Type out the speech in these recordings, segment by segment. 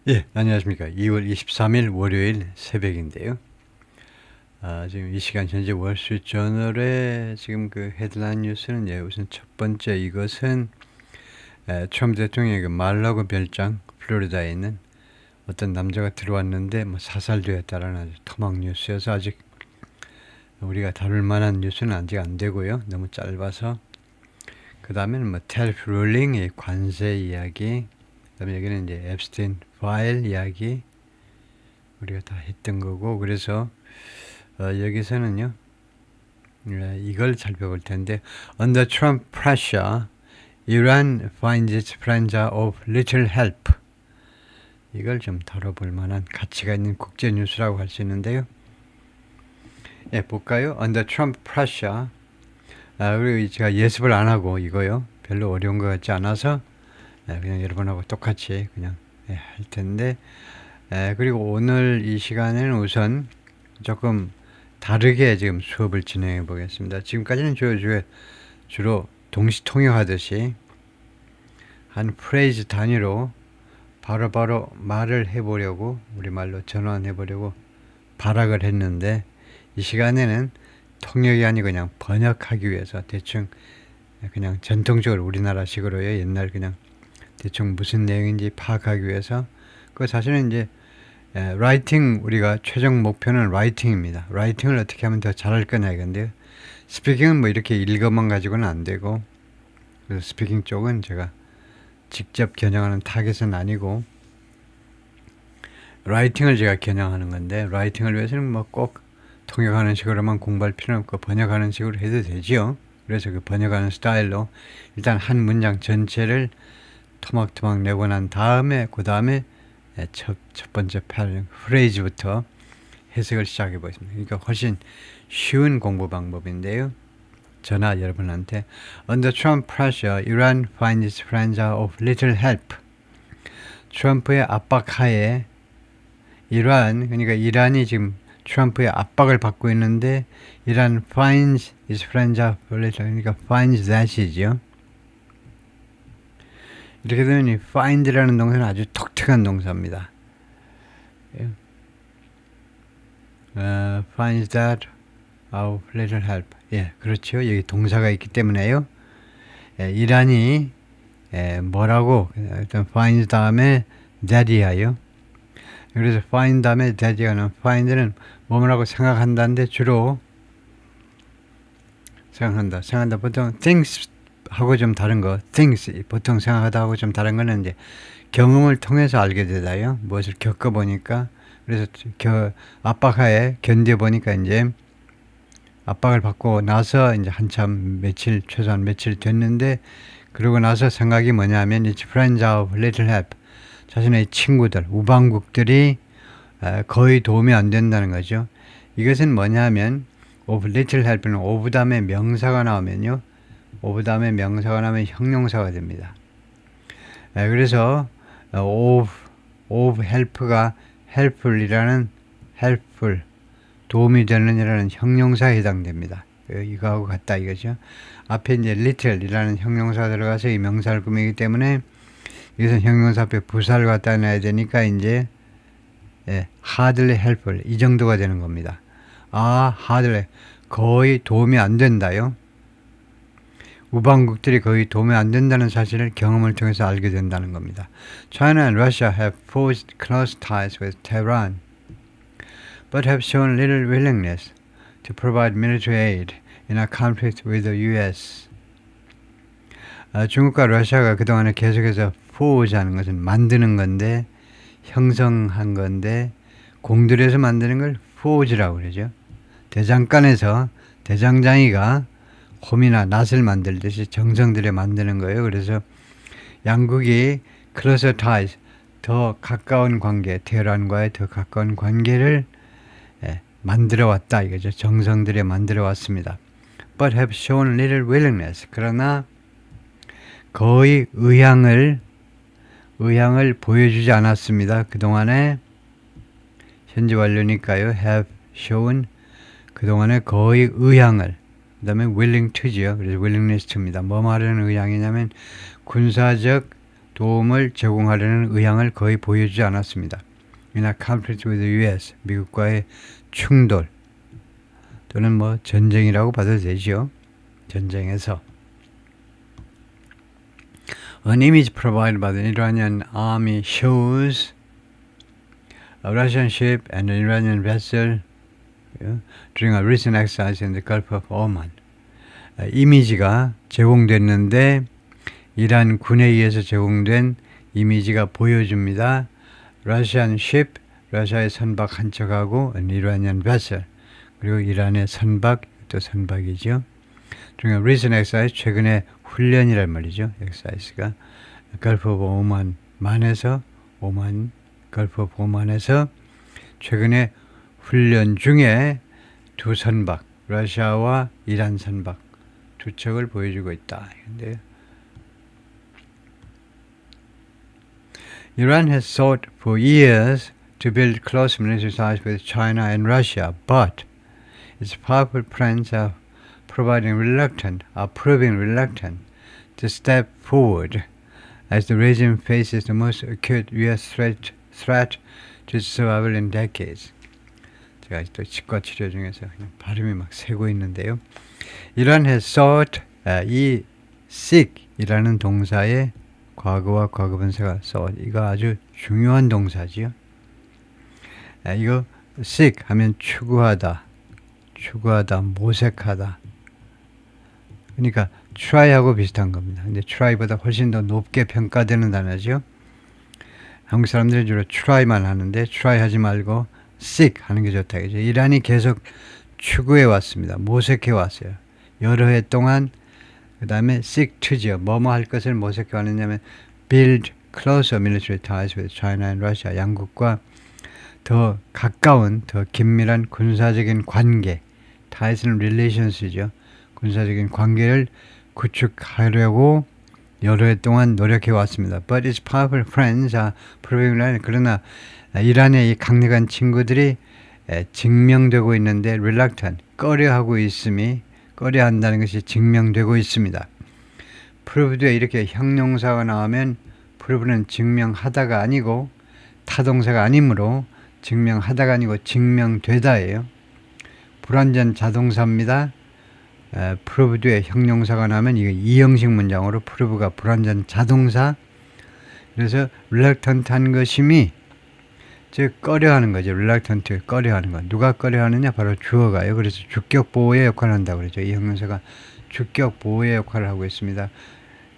예, 안녕하십니까. 2월 23일 월요일 새벽인데요. 지금 이 시간 현재 월스트리트저널의 지금 그 헤드라인 뉴스는 우선 첫 번째 이것은 트럼프 대통령의 그 말라고 별장 플로리다에 있는 어떤 남자가 들어왔는데 뭐 사살되었다라는 아주 토막 뉴스여서 아직 우리가 다룰 만한 뉴스는 아직 안 되고요. 너무 짧아서. 그 다음에는 뭐 테리프 롤링의 관세 이야기, 그 다음에 여기는 이제 앱스틴 파일 이야기 우리가 다 했던 거고, 그래서 여기서는요 이걸 살펴볼 텐데, Under Trump pressure, Iran finds its friends of little help. 이걸 좀 다뤄볼 만한 가치가 있는 국제 뉴스라고 할 수 있는데요. 예, 볼까요? Under Trump pressure. 그리고 제가 예습을 안 하고 이거요, 별로 어려운 것 같지 않아서 그냥 여러분하고 똑같이 그냥 할 텐데, 그리고 오늘 이 시간에는 우선 조금 다르게 지금 수업을 진행해 보겠습니다. 지금까지는 주로 동시 통역하듯이 한 프레이즈 단위로 바로바로 말을 해보려고, 우리말로 전환해 보려고 발악을 했는데, 이 시간에는 통역이 아니고 그냥 번역하기 위해서 대충 그냥 전통적으로 우리나라식으로요, 옛날 그냥 대충 무슨 내용인지 파악하기 위해서, 그 사실은 이제 라이팅, 우리가 최종 목표는 라이팅입니다. 라이팅을 어떻게 하면 더 잘할 거냐 이건데요. 스피킹은 뭐 이렇게 읽어만 가지고는 안 되고, 그래서 스피킹 쪽은 제가 직접 겨냥하는 타겟은 아니고 라이팅을 제가 겨냥하는 건데, 라이팅을 위해서는 뭐 꼭 통역하는 식으로만 공부할 필요는 없고 번역하는 식으로 해도 되지요. 그래서 그 번역하는 스타일로 일단 한 문장 전체를 토막토막 내고 난 다음에, 그 다음에 첫 번째 프레이즈부터 해석을 시작해 보겠습니다. 그러니까 훨씬 쉬운 공부 방법인데요. 저나 여러분한테 Under Trump pressure, Iran finds its friends of little help. 트럼프의 압박하에 이란, 그러니까 이란이 지금 트럼프의 압박을 받고 있는데, 이란 finds its friends of little, 그러니까 finds that이죠. 이렇게 되면 이 find라는 동사는 아주 독특한 동사입니다. finds that of little help. 예, 그렇죠. 여기 동사가 있기 때문에요. 이란이 뭐라고, 일단 finds 다음에 that이야요. 그래서 find 다음에 that이가 나면, find는 뭐라고 생각한다는데, 주로 생각한다. 보통 things 하고 좀 다른 거, things 보통 생각하다 하고 좀 다른 거는 이제 경험을 통해서 알게 되다요. 무엇을 겪어보니까. 그래서 압박하에 견뎌보니까 이제 압박을 받고 나서 이제 한참 최소한 며칠 됐는데, 그러고 나서 생각이 뭐냐면 it's friends of little help. 자신의 친구들, 우방국들이 거의 도움이 안 된다는 거죠. 이것은 뭐냐면 of little help는 of 다음에 명사가 나오면요, of 다음에 명사가 나오면 형용사가 됩니다. 그래서 of help가 helpful이라는 helpful, 도움이 되는 이라는 형용사에 해당됩니다. 이거하고 같다 이거죠. 앞에 이제 little이라는 형용사가 들어가서 이 명사를 꾸미기 때문에 이것은 형용사 앞에 부사를 갖다 놔야 되니까 이제 hardly helpful 이 정도가 되는 겁니다. hardly 거의 도움이 안 된다요. 우방국들이 거의 도움이 안 된다는 사실을 경험을 통해서 알게 된다는 겁니다. China and Russia have forged close ties with Tehran, but have shown little willingness to provide military aid in a conflict with the U.S. 중국과 러시아가 그동안에 계속해서 forge하는 것은 만드는 건데, 형성한 건데, 공들여서 만드는 걸 forge라고 그러죠. 대장간에서 대장장이가 홈이나 낫을 만들듯이 정성들여 만드는 거예요. 그래서 양국이 closer ties, 더 가까운 관계, 테헤란과의 더 가까운 관계를 만들어 왔다 이거죠. 정성들여 만들어 왔습니다. But have shown little willingness. 그러나 거의 의향을 보여주지 않았습니다. 그동안에 현재 완료니까요. have shown, 그동안에 거의 의향을, 그 다음에 willing to지요. 그래서 willingness to입니다. 뭐 말하는 의향이냐면 군사적 도움을 제공하려는 의향을 거의 보여주지 않았습니다. In a conflict with the US, 미국과의 충돌 또는 뭐 전쟁이라고 봐도 되죠. 전쟁에서 An image provided by the Iranian army shows a Russian ship and an Iranian vessel during a recent exercise in the Gulf of Oman. 이미지가 제공됐는데 이란 군에 의해서 제공된 이미지가 보여줍니다. Russian ship, 러시아의 선박 한 척하고 an Iranian vessel, 그리고 이란의 선박, 또 선박이죠. during a recent exercise, 최근에 훈련이란 말이죠. exercise가 Gulf of Oman만에서 Gulf of Oman에서 최근에 훈련 중에 두 선박, 러시아와 이란 선박 두 척을 보여주고 있다. 근데 Iran has sought for years to build close military ties with China and Russia, but its powerful friends are proving reluctant to step forward as the regime faces the most acute U.S. threat to its survival in decades. 제가 또 치과 치료 중에서 그냥 발음이 막 새고 있는데요. Iran has sought, 이 seek이라는 동사의 과거와 과거분사가 sought, 이거 아주 중요한 동사지요. 이거 seek 하면 추구하다, 모색하다. 그러니까 try하고 비슷한 겁니다. 근데 try보다 훨씬 더 높게 평가되는 단어죠. 한국 사람들은 주로 try만 하는데 try 하지 말고 seek 하는 게 좋다. 그죠? 이란이 계속 추구해 왔습니다. 모색해 왔어요. 여러 해 동안. 그 다음에 seek to죠. 뭐뭐 할 것을 모색해 왔느냐면 build closer military ties with China and Russia. 양국과 더 가까운, 더 긴밀한 군사적인 관계. ties는 relations죠. 군사적인 관계를 구축하려고 여러 해 동안 노력해 왔습니다. But its powerful friends are proving right. 그러나 이란의 이 강력한 친구들이 증명되고 있는데 reluctant, 꺼려한다는 것이 증명되고 있습니다. prove에 이렇게 형용사가 나오면 prove는 증명하다가 아니고 타동사가 아니므로 증명하다가 아니고 증명되다예요. 불완전 자동사입니다. prove 뒤에 형용사가 나면 이게 이형식 문장으로 prove가 불완전 자동사. 그래서 reluctant한 것임이 즉 꺼려하는 거죠. reluctant, 꺼려하는 거. 누가 꺼려하느냐? 바로 주어가요. 그래서 주격 보호의 역할을 한다고 그러죠. 이 형용사가 주격 보호의 역할을 하고 있습니다.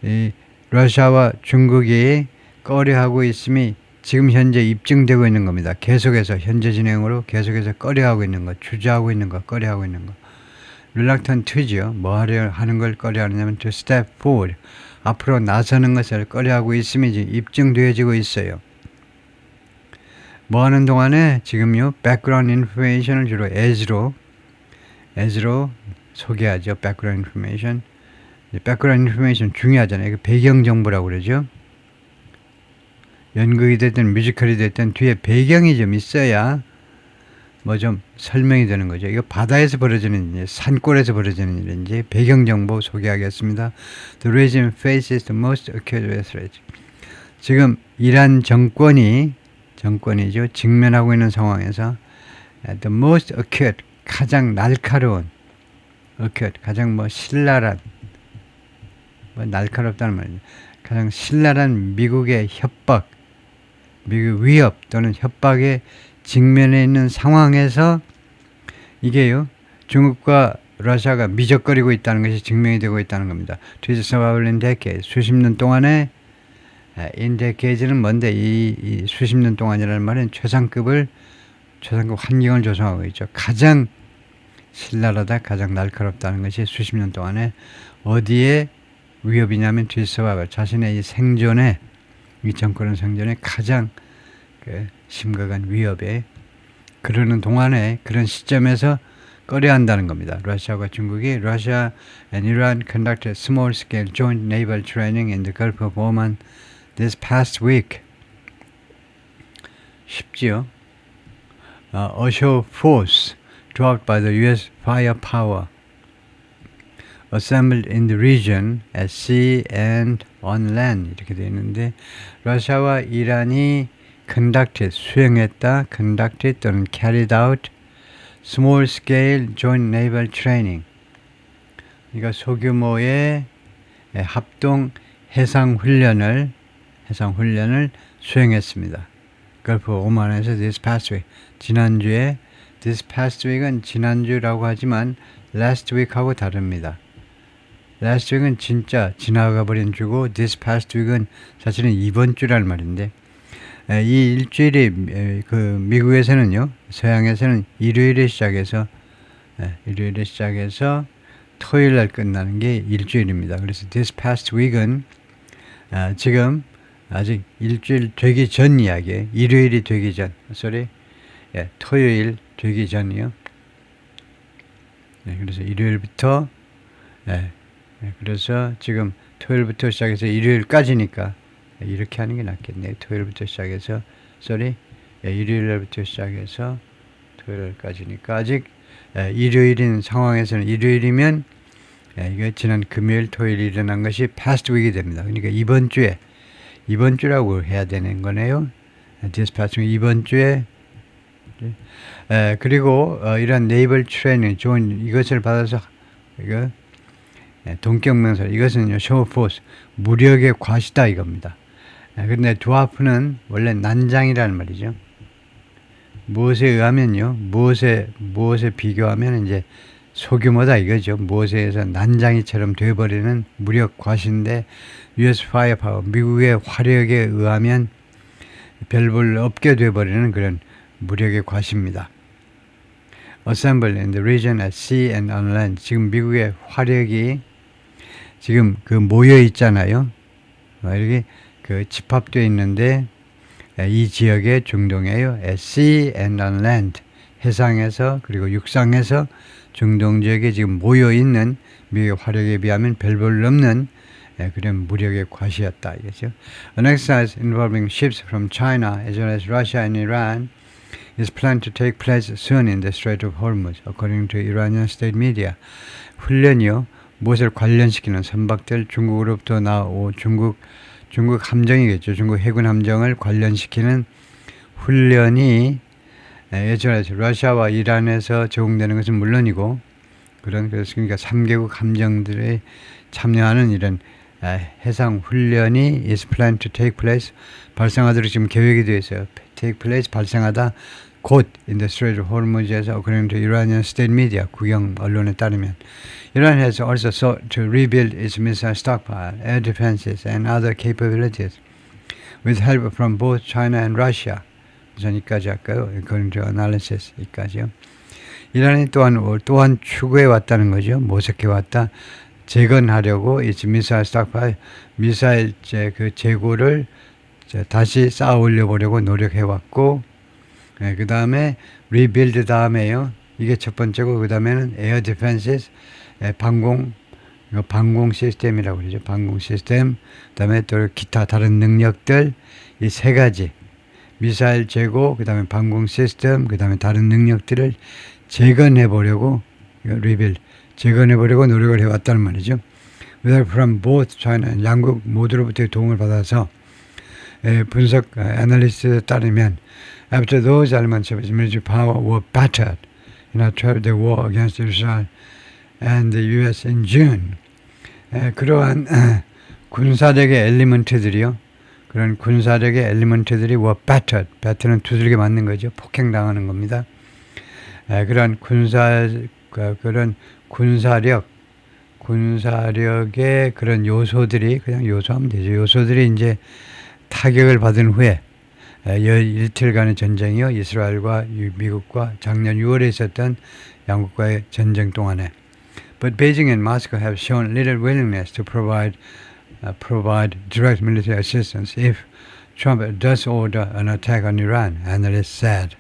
이 러시아와 중국이 꺼려하고 있음이 지금 현재 입증되고 있는 겁니다. 계속해서 현재 진행으로 계속해서 꺼려하고 있는 것, 주저하고 있는 것, 꺼려하고 있는 것. reluctant죠. 뭐 하려 하는 걸 꺼려하느냐면 to step forward, 앞으로 나서는 것을 꺼려하고 있음이 입증되어지고 있어요. 뭐 하는 동안에 지금요 background information을 주로 as로 소개하죠. background information. background information 중요하잖아요. 배경 정보라고 그러죠. 연극이 됐든 뮤지컬이 됐든 뒤에 배경이 좀 있어야 뭐 좀 설명이 되는 거죠. 이거 바다에서 벌어지는 일, 산골에서 벌어지는 일인지 배경 정보 소개하겠습니다. The regime faces the most acute threat. 지금 이란 정권이죠. 직면하고 있는 상황에서 the most acute, 가장 날카로운, acute, 가장 뭐 신랄한, 뭐 날카롭다는 말이죠. 가장 신랄한 미국의 협박, 미국 위협 또는 협박에 직면해 있는 상황에서 이게요 중국과 러시아가 미적거리고 있다는 것이 증명이 되고 있다는 겁니다. To survival in decades, 수십 년 동안에 in decades는 뭔데 이 수십 년 동안이라는 말은 최상급 환경을 조성하고 있죠. 가장 신랄하다, 가장 날카롭다는 것이 수십 년 동안에 어디에 위협이냐면 to survival, 자신의 이 생존에, 이 정권의 생존에 가장 심각한 위협에 그러는 동안에 그런 시점에서 꺼려한다는 겁니다. 러시아와 중국이 Russia and Iran conducted small-scale joint naval training in the Gulf of Oman this past week. 쉽지요. Ashore force dropped by the U.S. firepower assembled in the region at sea and on land 이렇게 되어 있는데 러시아와 이란이 conducted 수행했다, conducted 또는 carried out small scale joint naval training 그러니까 소규모의 합동 해상 훈련을 수행했습니다. Gulf of Oman에서 this past week 지난주에 this past week은 지난주라고 하지만 last week하고 다릅니다. last week은 진짜 지나가 버린 주고 this past week은 사실은 이번 주란 말인데 이 일주일이 그 미국에서는요 서양에서는 일요일에 시작해서 토요일 날 끝나는 게 일주일입니다. 그래서 this past week은 지금 아직 일주일 되기 전 이야기예요. 일요일이 되기 전, 토요일 되기 전이요. 그래서 일요일부터, 그래서 지금 토요일부터 시작해서 일요일까지니까 이렇게 하는 게 낫겠네요. 토요일부터 시작해서, 일요일부터 시작해서 토요일까지니까 아직 일요일인 상황에서는 일요일이면 이거 지난 금요일, 토요일 일어난 것이 past week이 됩니다. 그러니까 이번 주라고 해야 되는 거네요. this past week 이번 주에 그리고 이런 네이벌 트레이닝 좋은 이것을 받아서 이거 동격명사 이것은 show force 무력의 과시다 이겁니다. 그런데 드와프는 원래 난장이라는 말이죠. 무엇에 의하면요, 무엇에 비교하면 이제 소규모다 이거죠. 무엇에 의해서 난장이처럼 돼버리는 무력 과시인데 US Firepower 미국의 화력에 의하면 별 볼 없게 돼버리는 그런 무력의 과시입니다. Assembled in the region at sea and on land. 지금 미국의 화력이 지금 그 모여 있잖아요. 이렇게 그 집합되어 있는데 이 지역의 중동이에요. at sea and on land. 해상에서 그리고 육상에서 중동 지역에 지금 모여 있는 미국의 화력에 비하면 별 볼 없는 그런 무력의 과시였다 이거죠. An exercise involving ships from China as well as Russia and Iran is planned to take place soon in the Strait of Hormuz, according to Iranian state media. 훈련이요, 무엇을 관련시키는 선박들 중국으로부터 나오 중국 함정이겠죠. 중국 해군 함정을 관련시키는 훈련이 예전에 러시아와 이란에서 제공되는 것은 물론이고 그러니까 3개국 함정들에 참여하는 이런 해상 훈련이 is planned to take place 발생하도록 지금 계획이 되어 있어요. take place 발생하다 곧 in the Strait of Hormuz에서 according to Iranian state media 국영 언론에 따르면 Iran has also sought to rebuild its missile stockpile, air defenses and other capabilities with help from both China and Russia. 우선 이까지 할까요? according to analysis 이까지요. 이란이 또한 추구해 왔다는 거죠. 모색해 왔다. 재건하려고 its missile stockpile 미사일 그 재고를 다시 쌓아 올려 보려고 노력해 왔고 그 다음에 rebuild 다음에요. 이게 첫 번째고 그 다음에는 air defenses 방공 시스템이라고 그러죠. 방공 시스템 그 다음에 또 기타 다른 능력들 이 세 가지 미사일 재고 그 다음에 방공 시스템 그 다음에 다른 능력들을 재건해 보려고 rebuild 재건해 보려고 노력을 해왔다는 말이죠. With help from both China 양국 모두로부터의 도움을 받아서 분석 애널리스트에 따르면 after those elements of its military power were battered in a 12-day war against Israel and the U.S. in June. 그러한 군사력의 엘리먼트들이요. 그런 군사력의 엘리먼트들이 were battered. batter는 두들겨 맞는 거죠. 폭행당하는 겁니다. 그런 군사력의 그런 요소들이 그냥 요소하면 되죠. 요소들이 이제 타격을 받은 후에 이틀간의 전쟁이요. 이스라엘과 미국과 작년 6월에 있었던 양국과의 전쟁 동안에. But Beijing and Moscow have shown little willingness to provide direct military assistance if Trump does order an attack on Iran, analysts said.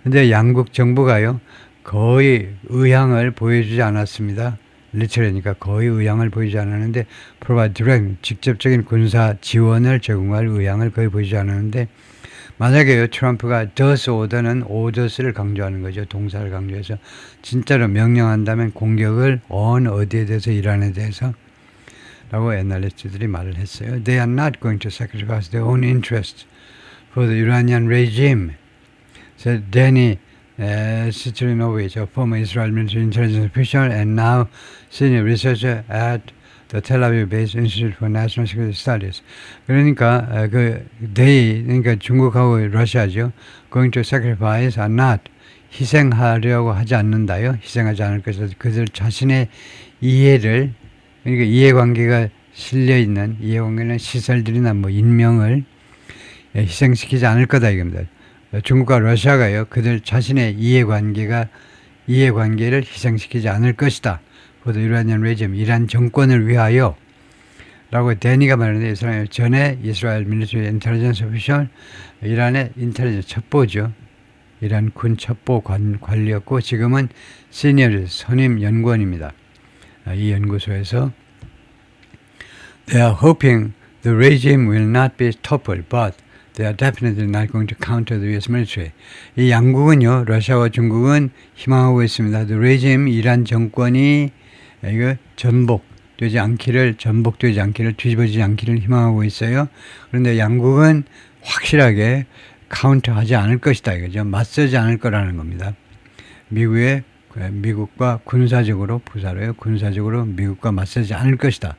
근데 양국 정부가요. 거의 의향을 보여주지 않았습니다. 리처리니까 거의 의향을 보이지 않았는데 provide direct 직접적인 군사 지원을 제공할 의향을 거의 보이지 않았는데 만약에 트럼프가 does order는 orders를 강조하는 거죠. 동사를 강조해서 진짜로 명령한다면 공격을 어디에 대해서 이란에 대해서 라고 애널리스트들이 말을 했어요. They are not going to sacrifice their own interests for the Iranian regime, said Danny Sitrinovich, a former Israel military intelligence official and now senior researcher at the Tel Aviv-based Institute for National Security Studies. 그러니까 그러니까 중국하고 러시아죠. Going to sacrifice are not 희생하려고 하지 않는다요. 희생하지 않을 것이다. 그들 자신의 이해를 그러니까 이해관계가 실려 있는 이해관계는 시설들이나 뭐 인명을 희생시키지 않을 거다 이겁니다. 중국과 러시아가요. 그들 자신의 이해관계를 희생시키지 않을 것이다. for the Iranian regime, 이란 정권을 위하여 라고 데니가 말하는데 이스라엘 전에 이스라엘 밀리터리 인텔리전스 오피셜 이란의 인텔리전스 첩보죠. 이란 군 첩보 관리였고 지금은 시니어 선임 연구원입니다. 이 연구소에서 They are hoping the regime will not be toppled, but they are definitely not going to counter the U.S. military. 이 양국은요, 러시아와 중국은 희망하고 있습니다. The regime, 이란 정권이 이거 전복되지 않기를, 뒤집어지지 않기를 희망하고 있어요. 그런데 양국은 확실하게 카운터하지 않을 것이다. 이거죠. 맞서지 않을 거라는 겁니다. 미국과 군사적으로 미국과 맞서지 않을 것이다.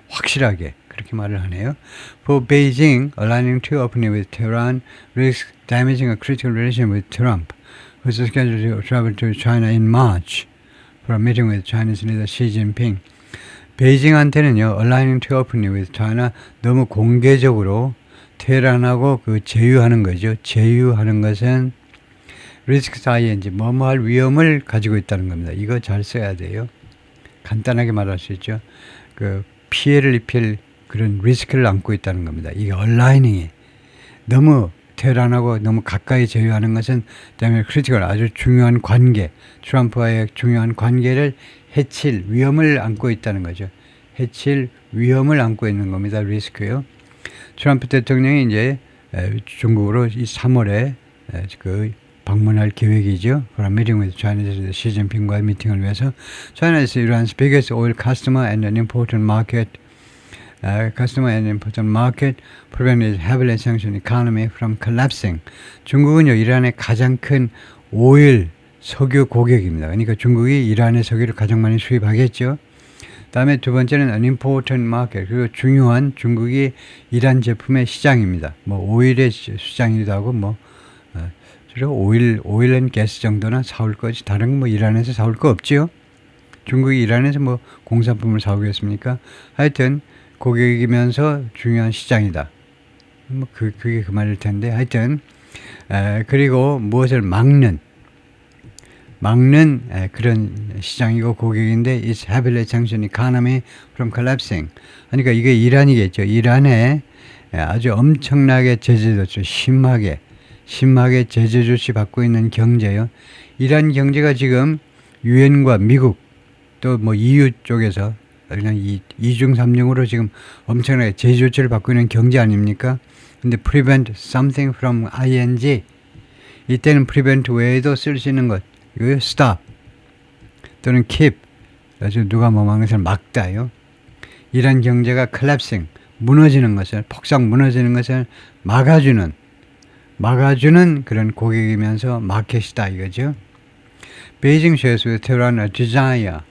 확실하게 그렇게 말을 하네요. For Beijing, aligning too openly with Tehran risks damaging a critical relationship with Trump, who is scheduled to travel to China in March for a meeting with Chinese leader Xi Jinping. 베이징한테는요, aligning too openly with China, 너무 공개적으로 테헤란하고 제휴하는 거죠. 제휴하는 것은 risk 사이에 뭐뭐할 위험을 가지고 있다는 겁니다. 이거 잘 써야 돼요. 간단하게 말할 수 있죠. 피해를 입힐 그런 리스크를 안고 있다는 겁니다. 이게 얼라이닝이 너무 테헤란하고 너무 가까이 제휴하는 것은 그다음에 크리티컬 아주 중요한 관계, 트럼프와의 중요한 관계를 해칠 위험을 안고 있다는 거죠. 해칠 위험을 안고 있는 겁니다. 리스크요. 트럼프 대통령이 이제 중국으로 이 3월에 방문할 계획이죠. For a meeting with Chinese Xi Jinping과의 미팅을 위해서. China is Iran's biggest oil customer and an important market. Preventing heavily sanctioned economy from collapsing. 중국은요, 이란의 가장 큰 오일, 석유 고객입니다. 그러니까 중국이 이란의 석유를 가장 많이 수입하겠죠. 다음에 두 번째는 an important market. 그리고 중요한 중국이 이란 제품의 시장입니다. 뭐 오일의 시장이기도 하고 오일 앤 가스 정도나 사올 거지. 다른 거 이란에서 사올 거 없지요. 중국이 이란에서 공산품을 사오겠습니까? 하여튼 고객이면서 중요한 시장이다. 그게 그 말일 텐데 하여튼 그리고 무엇을 막는 그런 시장이고 고객인데 it's heavily sanctioned economy from collapsing. 그러니까 이게 이란이겠죠. 이란에 아주 엄청나게 제재 조치, 심하게 제재 조치 받고 있는 경제요. 이란 경제가 지금 유엔과 미국 또 EU 쪽에서 그냥 이중 삼중으로 지금 엄청나게 제재 조치를 받고 있는 경제 아닙니까? 근데 prevent something from ing 이때는 prevent 외에도 쓸 수 있는 것 이거 stop 또는 keep 아주 누가 뭐한 것을 막다요. 이란 경제가 collapsing 무너지는 것을 폭삭 무너지는 것을 막아주는 그런 고객이면서 마켓이다 이거죠. Beijing shares with Tehran a desire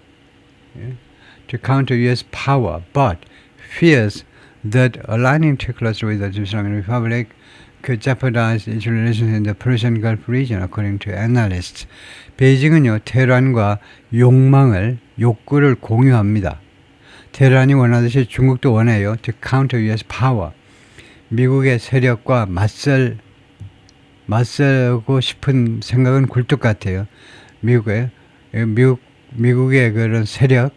to counter U.S. power, but fears that aligning too closely with the Islamic Republic could jeopardize its relations in the Persian Gulf region, according to analysts. 베이징은요, 테헤란과 욕구를 공유합니다. 테헤란이 원하듯이 중국도 원해요. To counter U.S. power. 미국의 세력과 맞서고 싶은 생각은 굴뚝 같아요. 미국의 그런 세력,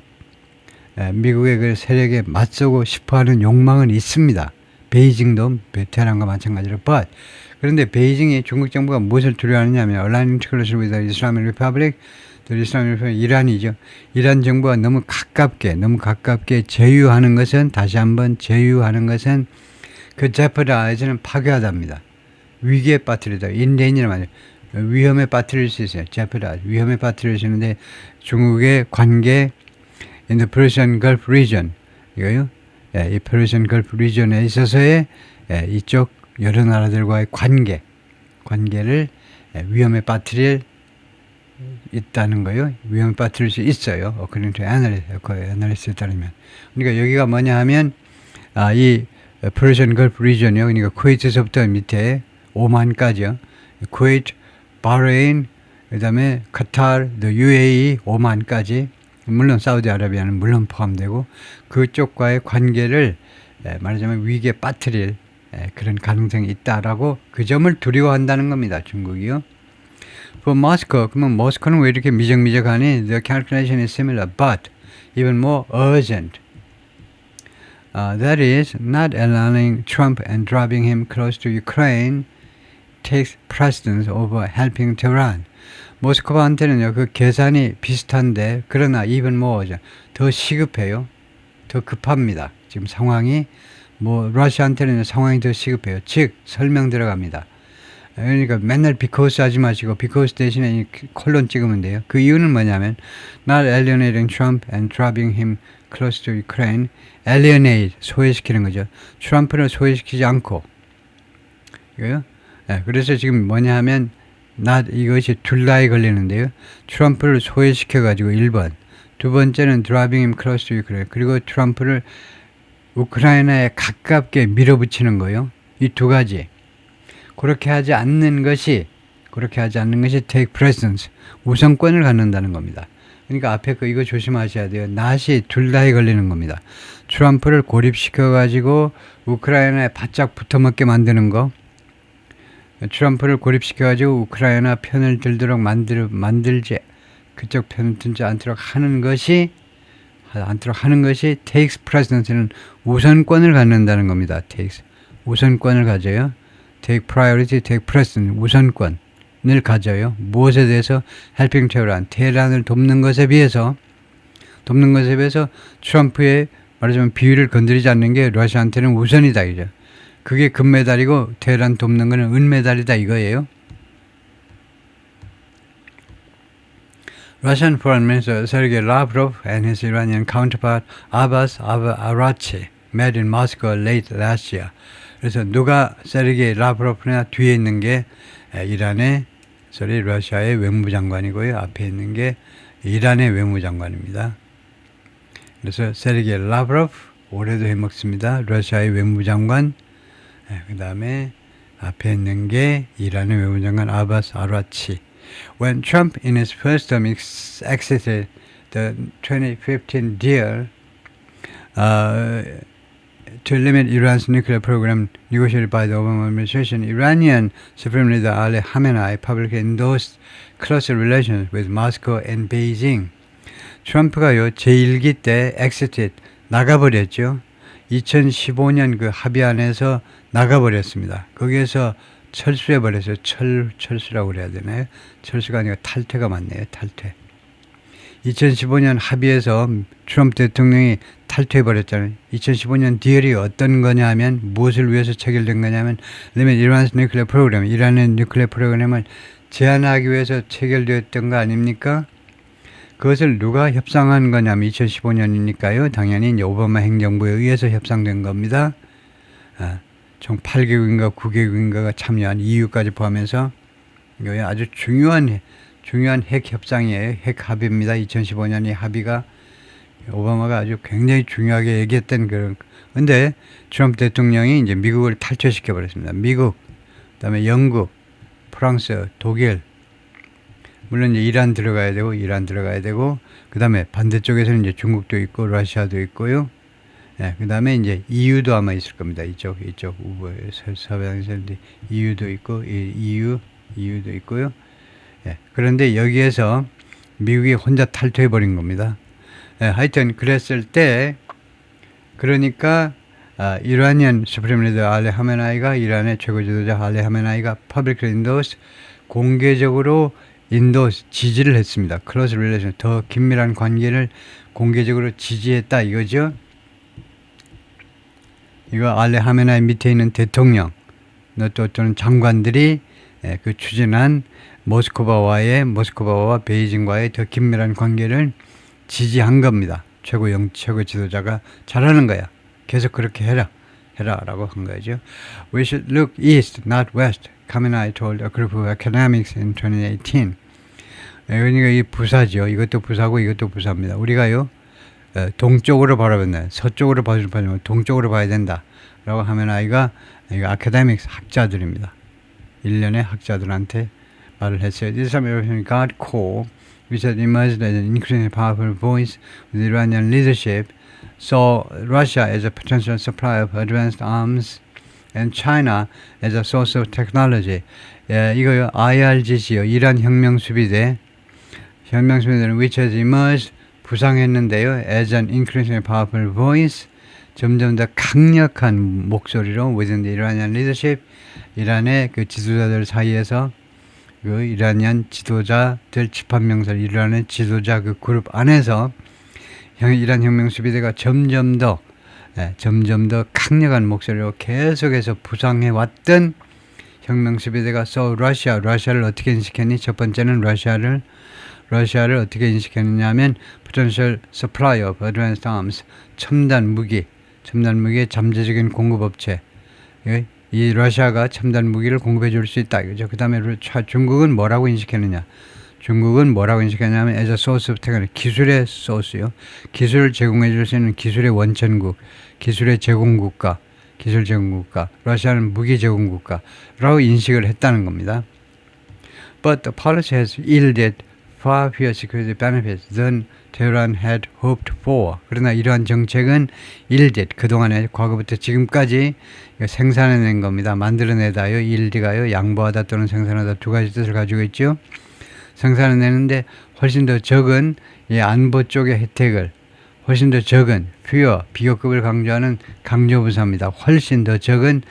미국의 그 세력에 맞서고 싶어하는 욕망은 있습니다. 베이징도 테헤란과 마찬가지로. 그런데 베이징이 중국 정부가 무엇을 두려워하느냐면 aligning too closely with the Islamic Republic, 이란이죠. 이란 정부가 너무 가깝게 제휴하는 것은 그 jeopardize는 파괴하답니다. 위기에 빠뜨리다. in danger란 말이에요. 위험에 빠뜨릴 수 있어요. jeopardize. 위험에 빠뜨릴 수 있는데 중국의 관계 in the Persian Gulf region 이거요. 예, 이 Persian Gulf region에 있어서의 예, 이쪽 여러 나라들과의 관계를 예, 위험에 빠뜨릴 있다는 거요. 위험에 빠뜨릴 수 있어요. according to analyst에 따르면. 그러니까 여기가 뭐냐 하면 이 Persian Gulf region이요. 그러니까 쿠웨이트에서부터 밑에 오만까지요. 쿠웨이트, 바레인, 그다음에 카타르, UAE, 오만까지 물론 사우디아라비아는 물론 포함되고 그쪽과의 관계를 말하자면 위기에 빠뜨릴 그런 가능성이 있다라고 그 점을 두려워한다는 겁니다. 중국이요. For Moscow, 그러면 모스크는 왜 이렇게 미적미적하니? The calculation is similar, but even more urgent. That is, not allowing Trump and dropping him close to Ukraine takes precedence over helping Tehran. 모스크바한테는요, 그 계산이 비슷한데, 그러나 even more, 더 시급해요. 더 급합니다. 지금 상황이, 러시아한테는 상황이 더 시급해요. 즉, 설명 들어갑니다. 그러니까 맨날 because 하지 마시고 because 대신에 콜론 찍으면 돼요. 그 이유는 뭐냐면 not alienating Trump and dropping him close to Ukraine. alienate, 소외시키는 거죠. 트럼프를 소외시키지 않고 이거요. 네, 그래서 지금 뭐냐 하면 이것이 둘 다에 걸리는데요. 트럼프를 소외시켜가지고 1번. 두 번째는 dropping him close to Ukraine. 그리고 트럼프를 우크라이나에 가깝게 밀어붙이는 거예요. 이 두 가지. 그렇게 하지 않는 것이 take precedence, 우선권을 갖는다는 겁니다. 그러니까 앞에 이거 조심하셔야 돼요. 낫이 둘 다에 걸리는 겁니다. 트럼프를 고립시켜가지고 우크라이나에 바짝 붙어먹게 만드는 거, 트럼프를 고립시켜가지고 우크라이나 편을 들도록 만들지, 그쪽 편을 들지 않도록 하는 것이 takes precedence는 우선권을 갖는다는 겁니다. 우선권을 가져요. take priority, take precedence, 우선권을 가져요. 무엇에 대해서? helping 테헤란을 돕는 것에 비해서 트럼프의 말하자면 비위를 건드리지 않는 게 러시아한테는 우선이다 이죠. 그게 금메달이고 테헤란 돕는 거는 은메달이다 이거예요. Russian Foreign Minister Sergei Lavrov and his Iranian counterpart Abbas Araghchi met in Moscow late last year. 그래서 누가 세르게이 라브로프나 뒤에 있는 게 러시아의 외무장관이고요. 앞에 있는 게 이란의 외무장관입니다. 그래서 세르게이 라브로프 올해도 해먹습니다. 러시아의 외무장관. 그 다음에 앞에 있는 게 이란의 외무장관 아바스 아라치. When Trump in his first term exited the 2015 deal to limit Iran's nuclear program negotiated by the Obama administration, Iranian Supreme Leader Ali Khamenei publicly endorsed closer relations with Moscow and Beijing. 트럼프가요, 제1기 때 exited, 나가버렸죠. 2015년 그 합의안에서 나가버렸습니다. 거기에서 철수해버렸어요. 철수라고 그래야 되나요? 철수가 아니라 탈퇴가 맞네요. 탈퇴. 2015년 합의에서 트럼프 대통령이 탈퇴해버렸잖아요. 2015년 딜이 어떤 거냐 하면 무엇을 위해서 체결된 거냐면 limit Iran's nuclear program, 이란의 뉴클리어 프로그램을 제한하기 위해서 체결되었던 거 아닙니까? 그것을 누가 협상한 거냐면 2015년이니까요. 당연히 이제 오바마 행정부에 의해서 협상된 겁니다. 총 8개국인가 9개국인가가 참여한 EU까지 포함해서 이거 아주 중요한 핵 협상이에요. 핵 합의입니다. 2015년의 합의가 오바마가 아주 굉장히 중요하게 얘기했던 그런. 근데 트럼프 대통령이 이제 미국을 탈퇴시켜 버렸습니다. 미국, 그다음에 영국, 프랑스, 독일. 물론 이제 이란 들어가야 되고, 그다음에 반대쪽에서는 이제 중국도 있고 러시아도 있고요. 그다음에 이제 EU도 아마 있을 겁니다. 이쪽 서방에서 EU도 있고, EU도 있고요. 그런데 여기에서 미국이 혼자 탈퇴해버린 겁니다. 하여튼 그랬을 때 그러니까 이란ien 수프림 리더 알리 하메나이가 이란의 최고 지도자 알리 하메나이가 publicly endorsed, 공개적으로 지지를 했습니다. close relation, 더 긴밀한 관계를 공개적으로 지지했다 이거죠. 이거 알리 하메나이 밑에 있는 대통령, 또는 장관들이 그 추진한 모스크바와 베이징과의 더 긴밀한 관계를 지지한 겁니다. 최고 지도자가 잘하는 거야. 계속 그렇게 해라라고 한 거죠. We should look east, not west, Khamenei told a group of academics in 2018. 그러니까 이 부사죠. 이것도 부사고 이것도 부사입니다. 우리가요 동쪽으로 바라보면 서쪽으로 봐줄 바면 동쪽으로 봐야 된다라고 하면 이거 아카데믹스 학자들입니다. 일련의 학자들한테 말을 했어요. This time got core, which had emerged as an increasingly powerful voice with the Iranian leadership, saw Russia as a potential supplier of advanced arms and China as a source of technology. 이거요 IRGC요. 이란 혁명수비대는 which has emerged 부상했는데요. As an increasingly powerful voice, 점점 더 강력한 목소리로 within the Iranian leadership, 이란의 그 지도자들 사이에서 그 이란이안 지도자들 집합명설, 이란의 지도자 그 그룹 안에서 이란 혁명수비대가 점점 더 강력한 목소리로 계속해서 부상해왔던 혁명수비대가 러시아를 어떻게 인식했니? 첫 번째는 러시아를 어떻게 인식했느냐 하면 potential supply of advanced arms, 첨단 무기의 잠재적인 공급업체. 이 러시아가 첨단 무기를 공급해 줄 수 있다. 그죠? 그 다음에 중국은 뭐라고 인식했느냐? 하면 as a source of technology, 기술의 소스요. 기술을 제공해 줄 수 있는 기술의 원천국, 기술 제공국가. 러시아는 무기 제공국가라고 인식을 했다는 겁니다. But the policy has yielded far fewer security benefits than Tehran had hoped for. 그러나 이러한 정책은 그동안에 과거부터 지금까지 생산해낸 겁니다. 만들어내다요. yield가요. 양보하다 또는 생산하다 두 가지 뜻을 가지고 있죠. 생산해내는데 훨씬 더 적은 안보 쪽의 혜택을 훨씬 더 적은 fewer, 비교급을 강조하는 강조부사입니다. 훨씬 더 적은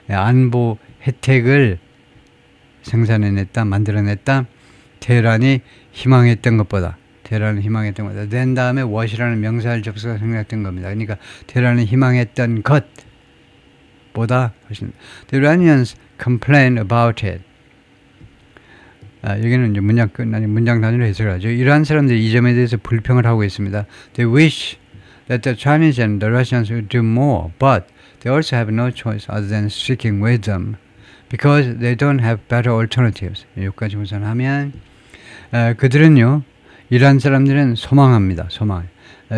안보 혜택을 만들어냈다. 테헤란이 희망했던 것보다 된 다음에 what이라는 명사를 접속해서 생략된 겁니다. 그러니까 테헤란이 희망했던 것보다 훨씬. The Iranians complain about it. 여기는 이제 문장 단위로 해석을 하죠. 이러한 사람들이 이 점에 대해서 불평을 하고 있습니다. They wish that the Chinese and the Russians would do more, but they also have no choice other than sticking with them because they don't have better alternatives. 여기까지 우선하면 그들은요, 이란 사람들은 소망합니다.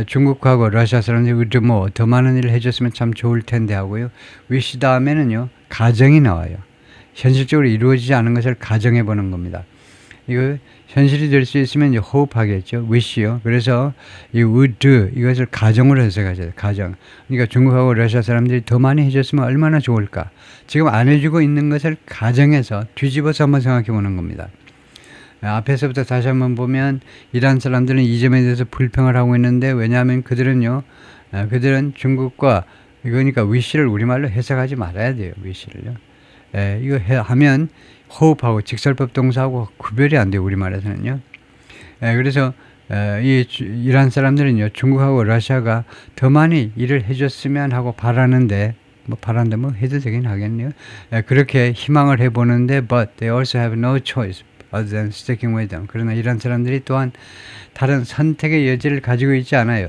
중국하고 러시아 사람들이 would do more, 더 많은 일을 해줬으면 참 좋을 텐데 하고요. wish 다음에는요, 가정이 나와요. 현실적으로 이루어지지 않은 것을 가정해 보는 겁니다. 이거 현실이 될 수 있으면 이제 hope하겠죠. wish요. 그래서 이 would do 이것을 가정으로 해석하죠. 가정. 그러니까 중국하고 러시아 사람들이 더 많이 해줬으면 얼마나 좋을까. 지금 안 해주고 있는 것을 가정해서 뒤집어서 한번 생각해 보는 겁니다. 앞에서부터 다시 한번 보면 이란 사람들은 이 점에 대해서 불평을 하고 있는데 왜냐하면 그들은 중국과 이거니까 wish를 우리말로 해석하지 말아야 돼요. wish를요. 이거 하면 호흡하고 직설법 동사하고 구별이 안 돼요. 우리말에서는요. 그래서 이란 사람들은요. 중국하고 러시아가 더 많이 일을 해줬으면 하고 바라는데 해도 되긴 하겠네요. 그렇게 희망을 해보는데 but they also have no choice other than sticking with them. 그러나 이란 사람들이 또한 다른 선택의 여지를 가지고 있지 않아요.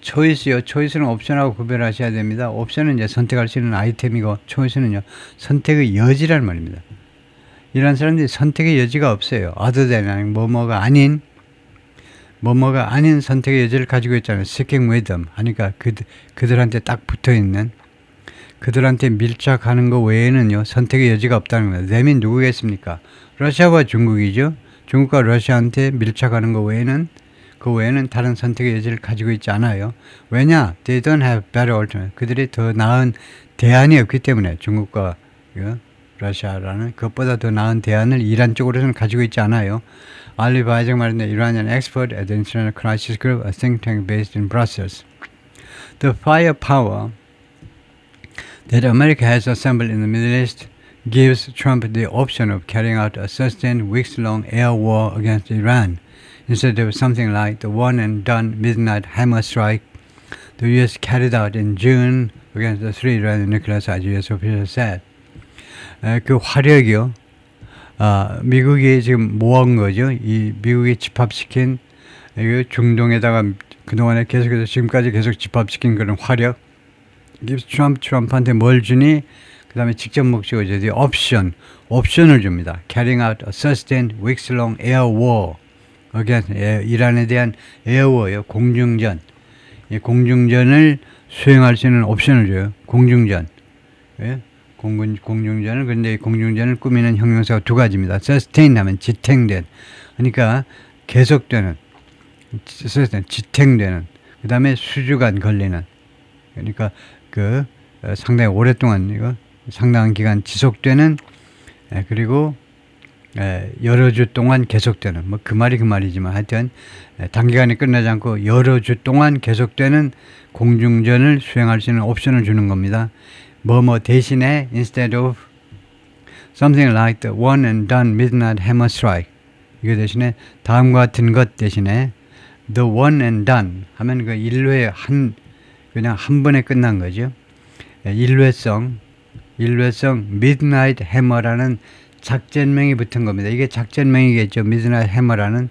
초이스는 옵션하고 구별하셔야 됩니다. 옵션은 이제 선택할 수 있는 아이템이고 초이스는요 선택의 여지란 말입니다. 이런 사람들이 선택의 여지가 없어요. other than 뭐뭐가 아닌 선택의 여지를 가지고 있잖아요. sticking with them 하니까 그들한테 딱 붙어 있는 그들한테 밀착하는 거 외에는요 선택의 여지가 없다는 거예요. them이 누구겠습니까? 러시아와 중국이죠. 중국과 러시아한테 밀착하는 거 외에는 다른 선택의 여지를 가지고 있지 않아요. 왜냐? They don't have better alternative. 그들이 더 나은 대안이 없기 때문에 중국과 러시아라는 그것보다 더 나은 대안을 이란 쪽으로는 가지고 있지 않아요. 알리 바이적 말인데 Iranian expert at the International Crisis Group, a think tank based in Brussels. The firepower that America has assembled in the Middle East gives Trump the option of carrying out a sustained weeks-long air war against Iran. Instead of something like the one-and-done midnight hammer strike the U.S. carried out in June against the three Iranian nuclear sites, U.S. officials said. 그 화력이요. 미국이 지금 모은 거죠. 이 미국이 집합시킨 중동에다가 그동안에 계속해서 지금까지 계속 집합시킨 그런 화력. 트럼프한테 뭘 주니? 그 다음에 직접 목적어죠. The 옵션을 줍니다. Carrying out a sustained weeks-long air war against 이란에 대한 air war요. 공중전. 이 공중전을 수행할 수 있는 옵션을 줘요. 공중전. 예? 공중전을, 그런데 이 공중전을 꾸미는 형용사가 두 가지입니다. sustain 하면 지탱된. 그러니까 계속되는, 지탱되는. 그 다음에 수주간 걸리는. 그러니까 상당히 오랫동안 상당한 기간 지속되는, 그리고 여러 주 동안 계속되는, 뭐 그 말이지만 하여튼 단기간에 끝나지 않고 여러 주 동안 계속되는 공중전을 수행할 수 있는 옵션을 주는 겁니다. 뭐 대신에 instead of something like the one and done midnight hammer strike, 이거 대신에 다음과 같은 것 대신에 the one and done 하면 그 일회에 그냥 한 번에 끝난 거죠. 일회성 midnight hammer라는 작전명이 붙은 겁니다. 이게 작전명이겠죠. midnight hammer라는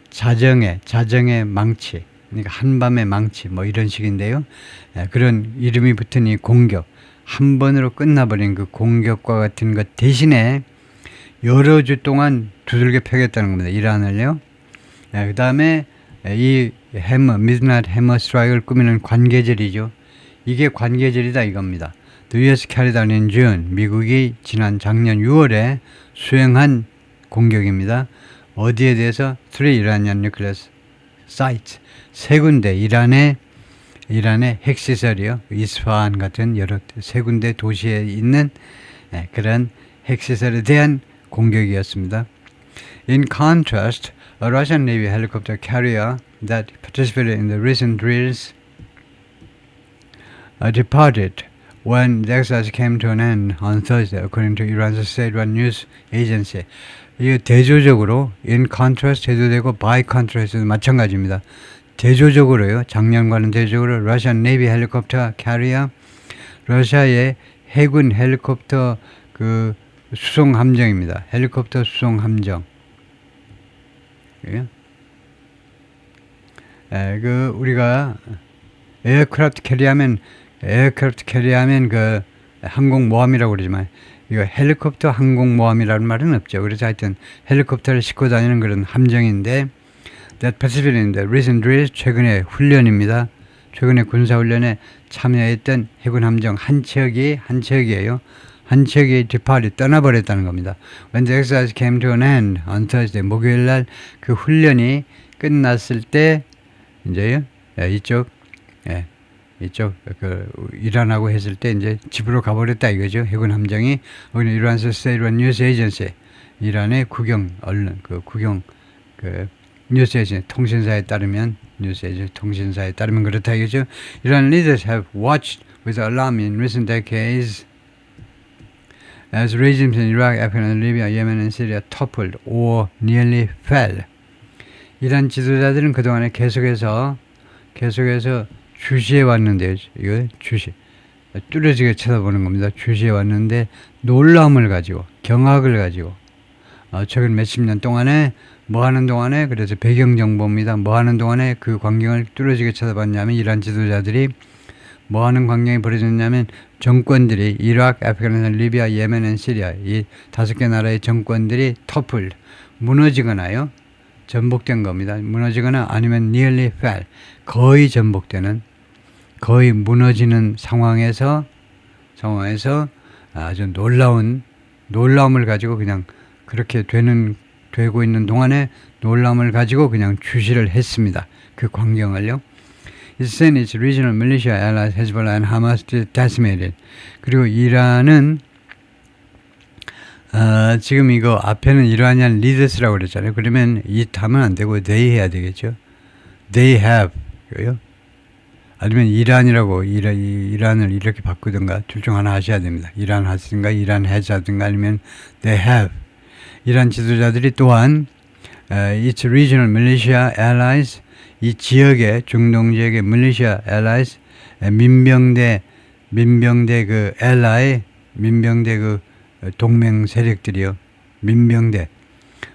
자정의 망치, 그러니까 한밤의 망치, 뭐 이런 식인데요. 그런 이름이 붙은 이 공격, 한 번으로 끝나버린 그 공격과 같은 것 대신에 여러 주 동안 두들겨 패겠다는 겁니다. 이란을요. 그 다음에 이 midnight hammer strike을 꾸미는 관계절이죠. 이게 관계절이다 이겁니다. The U.S. carried out in June. 미국이 작년 6월에 수행한 공격입니다. 어디에 대해서? 3 Iranian nuclear sites. 세 군데 이란의 핵시설이요. 이스파한 같은 여러 세 군데 도시에 있는 그런 핵시설에 대한 공격이었습니다. In contrast, a Russian Navy helicopter carrier that participated in the recent drills departed when the exercise came to an end on Thursday, according to Iran's state-run news agency. 이게 대조적으로 in contrast 해도 되고 by contrast도 마찬가지입니다. 대조적으로요. 작년과는 대조적으로 Russian Navy helicopter carrier, 러시아의 해군 헬리콥터 수송 함정입니다. 헬리콥터 수송 함정. 우리가 에어크래프트 캐리하면 그 항공모함이라고 그러지만 이거 헬리콥터 항공모함이라는 말은 없죠. 그래서 하여튼 헬리콥터를 싣고 다니는 그런 함정인데 that participated in the recent drills, 최근의 훈련입니다. 최근에 군사훈련에 참여했던 해군 함정 한 척이에요. 한 척이 departed, 떠나버렸다는 겁니다. When the exercise came to an end on Thursday, 목요일 날 그 훈련이 끝났을 때 이제요. 이쪽 이란하고 했을 때 이제 집으로 가버렸다 이거죠. 해군 함정이. Iran's state-run news agency, 이란의 국영 언론, 뉴스 에이전시 통신사에 따르면 그렇다 이거죠. Iran leaders have watched with alarm in recent decades as regimes in Iraq, Afghanistan, Libya, Yemen, and Syria toppled or nearly fell. 이란 지도자들은 그동안에 계속해서 주시해 왔는데요. 이거 뚜렷하게 쳐다보는 겁니다. 주시해 왔는데 놀라움을 가지고, 경악을 가지고, 최근 몇십 년 동안에 뭐 하는 동안에, 그래서 배경 정보입니다. 뭐 하는 동안에 그 광경을 뚜렷하게 쳐다봤냐면, 이란 지도자들이 뭐 하는 광경이 벌어졌냐면, 정권들이 이라크, 아프가니스탄, 리비아, 예멘, 시리아 이 5개 나라의 정권들이 무너지거나요. 전복된 겁니다. 무너지거나 아니면 nearly fell, 거의 전복되는, 거의 무너지는 상황에서 아주 놀라움을 가지고 그냥 그렇게 되고 있는 동안에 놀라움을 가지고 그냥 주시를 했습니다. 그 광경을요. It's saying its regional militia allies Hezbollah and Hamas decimated. 그리고 이란은 지금 이거 앞에는 Iranian leaders라고 그랬잖아요. 그러면 it 하면 안 되고 they 해야 되겠죠. They have 아니면 이란이라고 이란을 이렇게 바꾸든가 둘 중 하나 하셔야 됩니다. 이란 하든가 이란 해자든가 아니면 they have. 이란 지도자들이 또한 its regional militia allies, 이 지역의 중동 지역의 militia allies, 민병대 그 ally, 민병대 그 동맹 세력들이요. 민병대.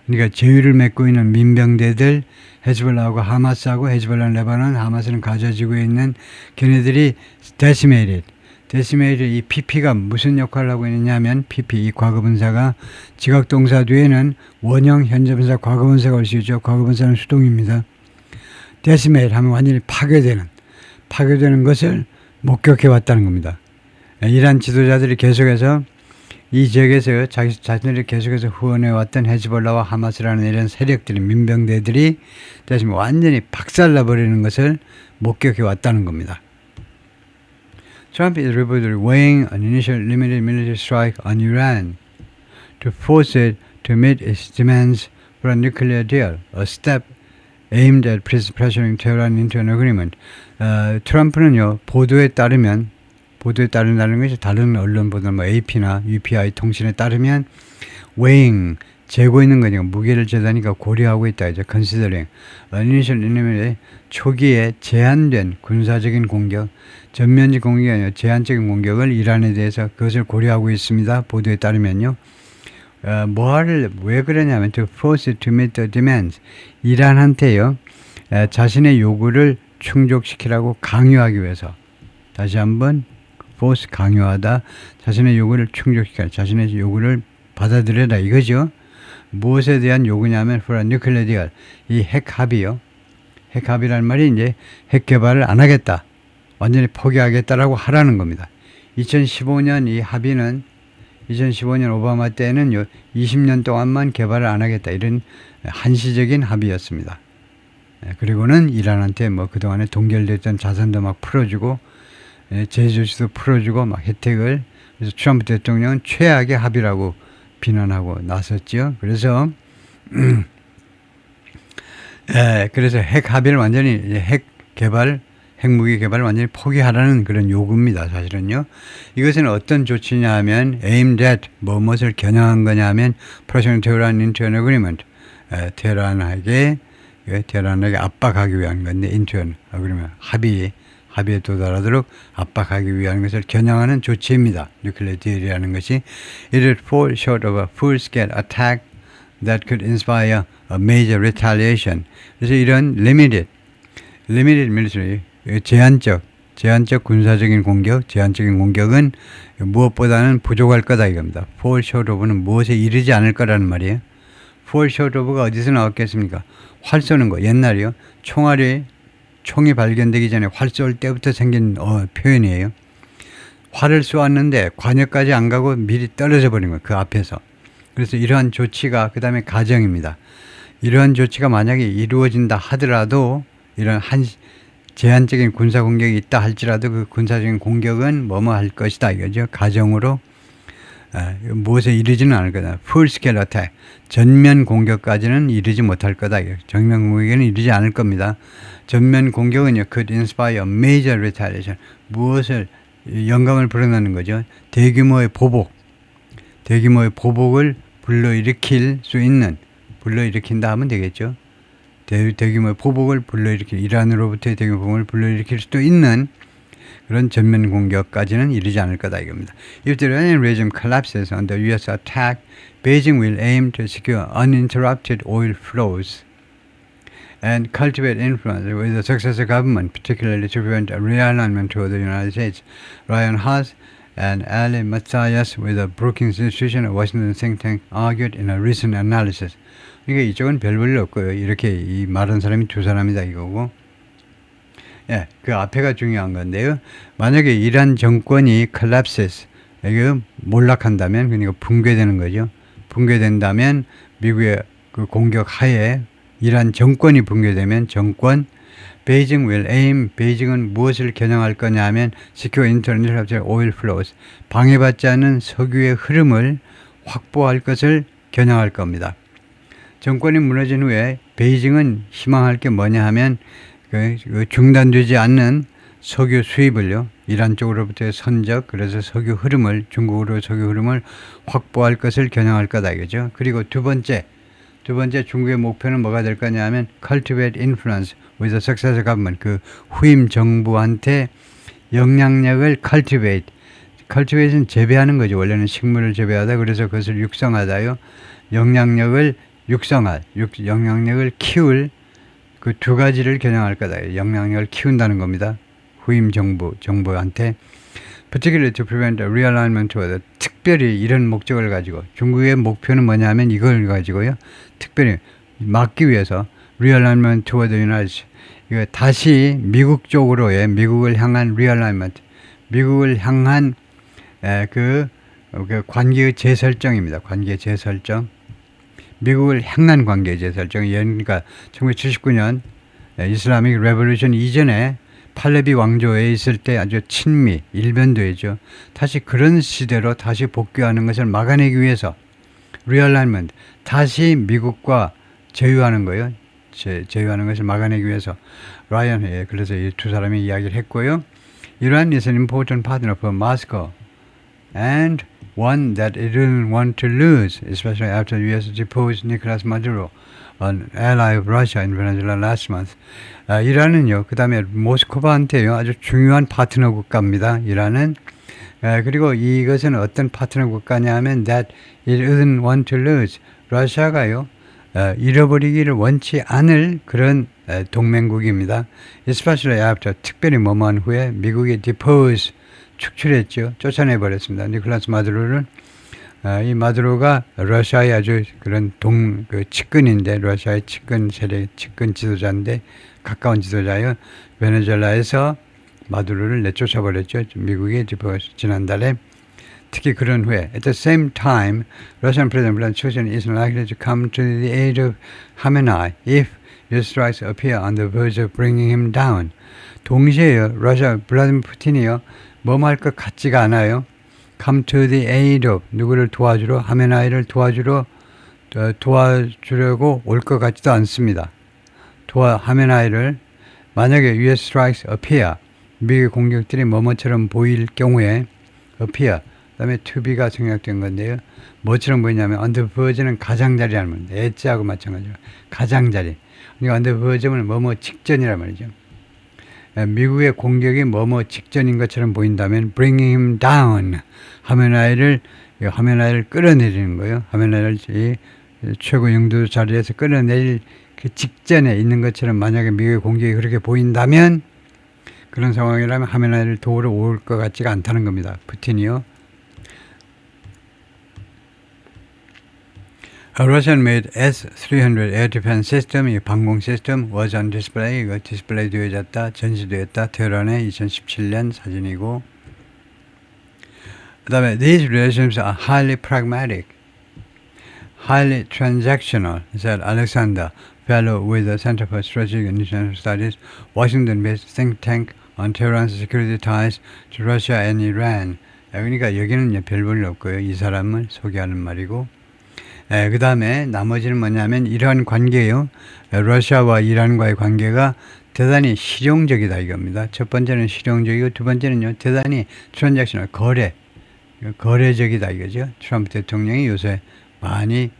그러니까 제휴를 맺고 있는 민병대들, 헤즈볼라하고 하마스하고, 헤즈볼라는 레바논, 하마스는 가자지구에 있는 걔네들이 데시메이트 이 PP가 무슨 역할을 하고 있느냐면, PP 이 과거분사가 지각동사 뒤에는 원형 현재분사 과거분사가 올 수 있죠. 과거분사는 수동입니다. 데시메이트 하면 완전히 파괴되는 것을 목격해 왔다는 겁니다. 이란 지도자들이 계속해서 이 지역에서 자신들이 계속해서 후원해왔던 헤즈볼라와 하마스라는 이런 세력들이, 민병대들이 다시 완전히 박살나버리는 것을 목격해왔다는 겁니다. Trump is reportedly weighing an initial limited military strike on Iran to force it to meet its demands for a nuclear deal, a step aimed at pressuring Tehran into an agreement. 트럼프는요, 보도에 따른다는 것이 다른 언론 보도, AP나 UPI 통신에 따르면, weighing, 재고 있는 거니까, 무게를 재다니까 고려하고 있다. 이제 considering, initial limited, 초기에 제한된 군사적인 공격, 전면적 공격이 아니라 제한적인 공격을 이란에 대해서 그것을 고려하고 있습니다. 보도에 따르면요. 왜 그러냐면, to force it to meet the demands. 이란한테요, 자신의 요구를 충족시키라고 강요하기 위해서. 다시 한번, force 강요하다, 자신의 요구를 충족시키라, 자신의 요구를 받아들여라 이거죠. 무엇에 대한 요구냐면 for a nuclear deal, 이 핵 합의요. 핵 합의라는 말이 이제 핵 개발을 안 하겠다, 완전히 포기하겠다라고 하라는 겁니다. 2015년 이 합의는 2015년 오바마 때는 20년 동안만 개발을 안 하겠다, 이런 한시적인 합의였습니다. 그리고는 이란한테 그동안에 동결됐던 자산도 막 풀어주고, 제조시도 풀어주고 막 혜택을, 그래서 트럼프 대통령은 최악의 합의라고 비난하고 나섰죠. 그래서 핵 합의를 완전히 핵무기 개발을 완전히 포기하라는 그런 요구입니다. 사실은요. 이것은 어떤 조치냐 하면 aimed at, 무엇을 겨냥한 거냐 하면 pressuring Tehran into an agreement, 테헤란에게 압박하기 위한 건데, into an agreement, 합의에 도달하도록 압박하기 위한 것을 겨냥하는 조치입니다. 뉴클리어 딜이라는 것이 It would fall short of a full-scale attack that could inspire a major retaliation. 그래서 이런 limited military, 제한적 군사적인 제한적인 공격은 무엇보다는 부족할 거다 이겁니다. fall short of는 무엇에 이르지 않을 거라는 말이에요. fall short of가 어디서 나왔겠습니까? 활 쏘는 거, 옛날이요. 총이 발견되기 전에 활 쏠 때부터 생긴 표현이에요. 활을 쏘았는데 관역까지 안 가고 미리 떨어져 버린 거예요. 그 앞에서. 그래서 이러한 조치가, 그 다음에 가정입니다. 이러한 조치가 만약에 이루어진다 하더라도, 이런 제한적인 군사 공격이 있다 할지라도 그 군사적인 공격은 할 것이다 이거죠. 가정으로 무엇에 이르지는 않을 거다. Full scale attack, 전면 공격까지는 이르지 못할 거다. 정면 공격에는 이르지 않을 겁니다. 전면 공격은요, could inspire a major retaliation, 무엇을 영감을 불어넣는 거죠. 대규모의 보복을 불러일으킨다 하면 되겠죠. 대규모의 보복을 이란으로부터의 대규모 보복을 불러일으킬 수도 있는 그런 전면 공격까지는 이르지 않을 거다 이겁니다. If the Iranian regime collapses under U.S. attack, Beijing will aim to secure uninterrupted oil flows and cultivate influence with the successor government, particularly to prevent a realignment to the United States. Ryan Haas and Ali Matthias with the Brookings Institution, a Washington think tank, argued in a recent analysis. 그러니까 이쪽은 별 볼일 없고요. 이렇게 이 말한 사람이 두 사람이다 이거고. 예, 그 앞에가 중요한 건데요. 만약에 이란 정권이 collapses, 이게 몰락한다면, 그러니까 붕괴되는 거죠. 붕괴된다면 미국의 그 공격 하에 이란 정권이 붕괴되면 Beijing will aim, 베이징은 무엇을 겨냥할 거냐 하면 secure uninterrupted oil flows, 방해받지 않는 석유의 흐름을 확보할 것을 겨냥할 겁니다. 정권이 무너진 후에 베이징은 희망할 게 뭐냐 하면 중단되지 않는 석유 수입을요, 이란 쪽으로부터의 그래서 중국으로 석유 흐름을 확보할 것을 겨냥할 거다 이거죠. 그리고 두 번째 중국의 목표는 뭐가 될 거냐 하면 cultivate influence with the successor government, 그 후임 정부한테 영향력을 cultivate, cultivation 재배하는 거죠. 원래는 식물을 재배하다 그래서 그것을 육성하다요. 영향력을 영향력을 키울 그 두 가지를 겨냥할 거다. 영향력을 키운다는 겁니다. 후임 정부한테 particularly to prevent a realignment to other. 특별히 이런 목적을 가지고 중국의 목표는 뭐냐면 이걸 가지고요. 특별히 막기 위해서 realignment to the United States. 이거 다시 미국 쪽으로의 미국을 향한 realignment. 미국을 향한 그 관계의 재설정입니다. 관계 재설정. 미국을 향한 관계 재설정. 그러니까 1979년 이슬라믹 레볼루션 이전에 팔레비 왕조에 있을 때 아주 친미, 일변도했죠. 다시 그런 시대로 다시 복귀하는 것을 막아내기 위해서 realignment, 다시 미국과 제휴하는 거예요. 제휴하는 것을 막아내기 위해서 라이언, 그래서 이 두 사람이 이야기를 했고요. Iran is an important partner for Moscow and one that it didn't want to lose, especially after the U.S. deposed Nicolas Maduro, an ally of Russia in Venezuela last month. 이란은요, 그 다음에 모스크바한테요, 아주 중요한 파트너 국가입니다. 이란은. 그리고 이것은 어떤 파트너 국가냐 하면 that it didn't want to lose. 러시아가요, 잃어버리기를 원치 않을 그런 동맹국입니다. Especially after, 특별히 뭐뭐한 후에 미국이 depose, 축출했죠. 쫓아내버렸습니다. 니콜라스 마두로를. 이 마두로가 러시아의 아주 그런 측근인데, 러시아의 측근 세력, 측근 지도자인데, 가까운 지도자예요. 베네수엘라에서 마두로를 내쫓아버렸죠. 미국이 지난달에. 특히 그런 후에, at the same time, Russian President Vladimir Putin is likely to come to the aid of Khamenei if US strikes appear on the verge of bringing him down. 동시에요, 러시아 블라디미르 푸틴이요, 뭐할 것 같지가 않아요. come to the aid of, 누구를 도와주러, 하메나이를 도와주려고 올 것 같지도 않습니다. 하메나이를 만약에 US strikes appear, 미국의 공격들이 뭐뭐처럼 보일 경우에 appear, 그 다음에 to be가 생략된 건데요. 뭐처럼 보이냐면 on the verge는 가장자리라는 말입니다. 엣지하고 마찬가지로 가장자리. 그러니까 on the verge는 뭐뭐 직전이란 말이죠. 미국의 공격이 뭐뭐 직전인 것처럼 보인다면 bringing him down, 하메나이를 끌어내리는 거예요. 하메나이를 이 최고 영도 자리에서 끌어내릴 그 직전에 있는 것처럼 만약에 미국의 공격이 그렇게 보인다면 그런 상황이라면 하메나이를 도우러 올 것 같지가 않다는 겁니다. 푸틴이요. A Russian-made S-300 air defense system, 이 방공 시스템 was on display, 이거 디스플레이 되어졌다, 전시되었다. 테헤란의 2017년 사진이고, 그 다음에 these relationships are highly pragmatic, highly transactional, said Alexander, fellow with the Center for Strategic and International Studies, Washington-based think tank on Tehran's security ties to Russia and Iran. 그러니까 여기는 별 볼 일 없고요. 이 사람을 소개하는 말이고, 그 다음에 나머지는 뭐냐면 이러한 관계요. 러시아와 이란과의 관계가 대단히 실용적이다 이겁니다. 첫 번째는 실용적이고 두 번째는요. 대단히 트랜잭셔널, 거래적이다 이거죠. 트럼프 대통령이 요새 많이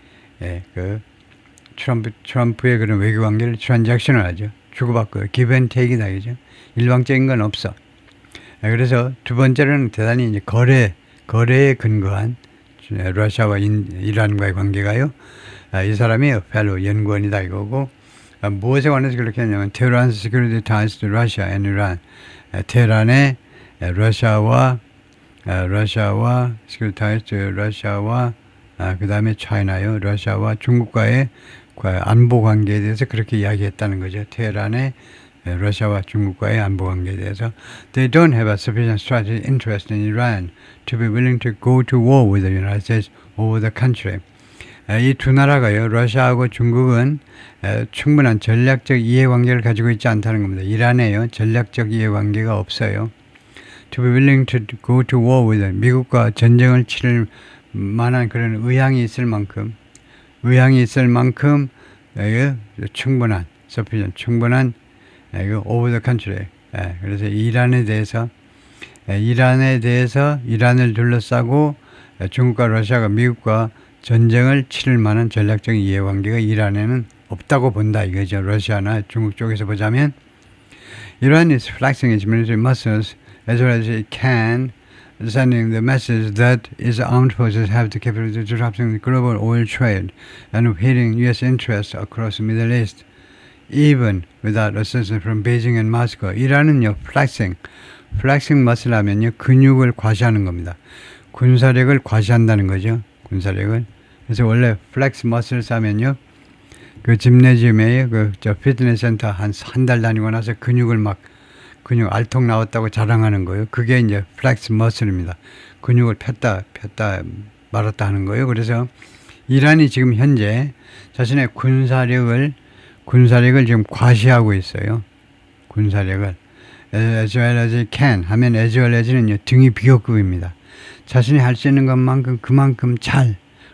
트럼프의 그런 외교 관계를 트랜잭셔널 하죠. 주고받고 기브앤테이크다 이거죠. 일방적인 건 없어. 그래서 두 번째는 대단히 이제 거래에 근거한 러시아와 이란과의 관계가요. 이 사람이 fellow 연구원이다 이거고, 무엇에 관해서 그렇게 하냐면 Tehran's security ties to Russia and Iran. 테헤란의 러시아와 security ties to 러시아와 그 다음에 차이나요. 러시아와 중국과의 안보 관계에 대해서 그렇게 이야기했다는 거죠. 테헤란의 러시아와 중국과의 안보 관계에 대해서 They don't have a sufficient strategic interest in Iran to be willing to go to war with the United States over the country. 이 두 나라가요. 러시아하고 중국은 충분한 전략적 이해관계를 가지고 있지 않다는 겁니다. 이란에요. 전략적 이해관계가 없어요. To be willing to go to war with 미국과 전쟁을 치를 만한 그런 의향이 있을 만큼 충분한 sufficient, 충분한 over the country. 그래서 이란에 대해서 이란을 둘러싸고 중국과 러시아가 미국과 전쟁을 치를 만한 전략적인 이해관계가 이란에는 없다고 본다 이거죠. 러시아나 중국 쪽에서 보자면 Iran is flexing its military muscles as well as it can sending the message that its armed forces have the capability of disrupting the global oil trade and of hitting U.S. interests across the Middle East, even without assistance from Beijing and Moscow. 이란은요, flexing muscle 하면요, 근육을 과시하는 겁니다. 군사력을 과시한다는 거죠. 군사력을. 그래서 원래 flex muscles 하면요, 그 짐네지움에 저 피트니스 센터 한 달 다니고 나서 근육 알통 나왔다고 자랑하는 거예요. 그게 이제 플렉스 머슬입니다. 근육을 폈다 말았다 하는 거예요. 그래서 이란이 지금 현재 자신의 군사력을 지금 과시하고 있어요. 군사력을. as well as it can 하면 as well as는요, 등위 비교급입니다. 자신이 할 수 있는 것만큼 그만큼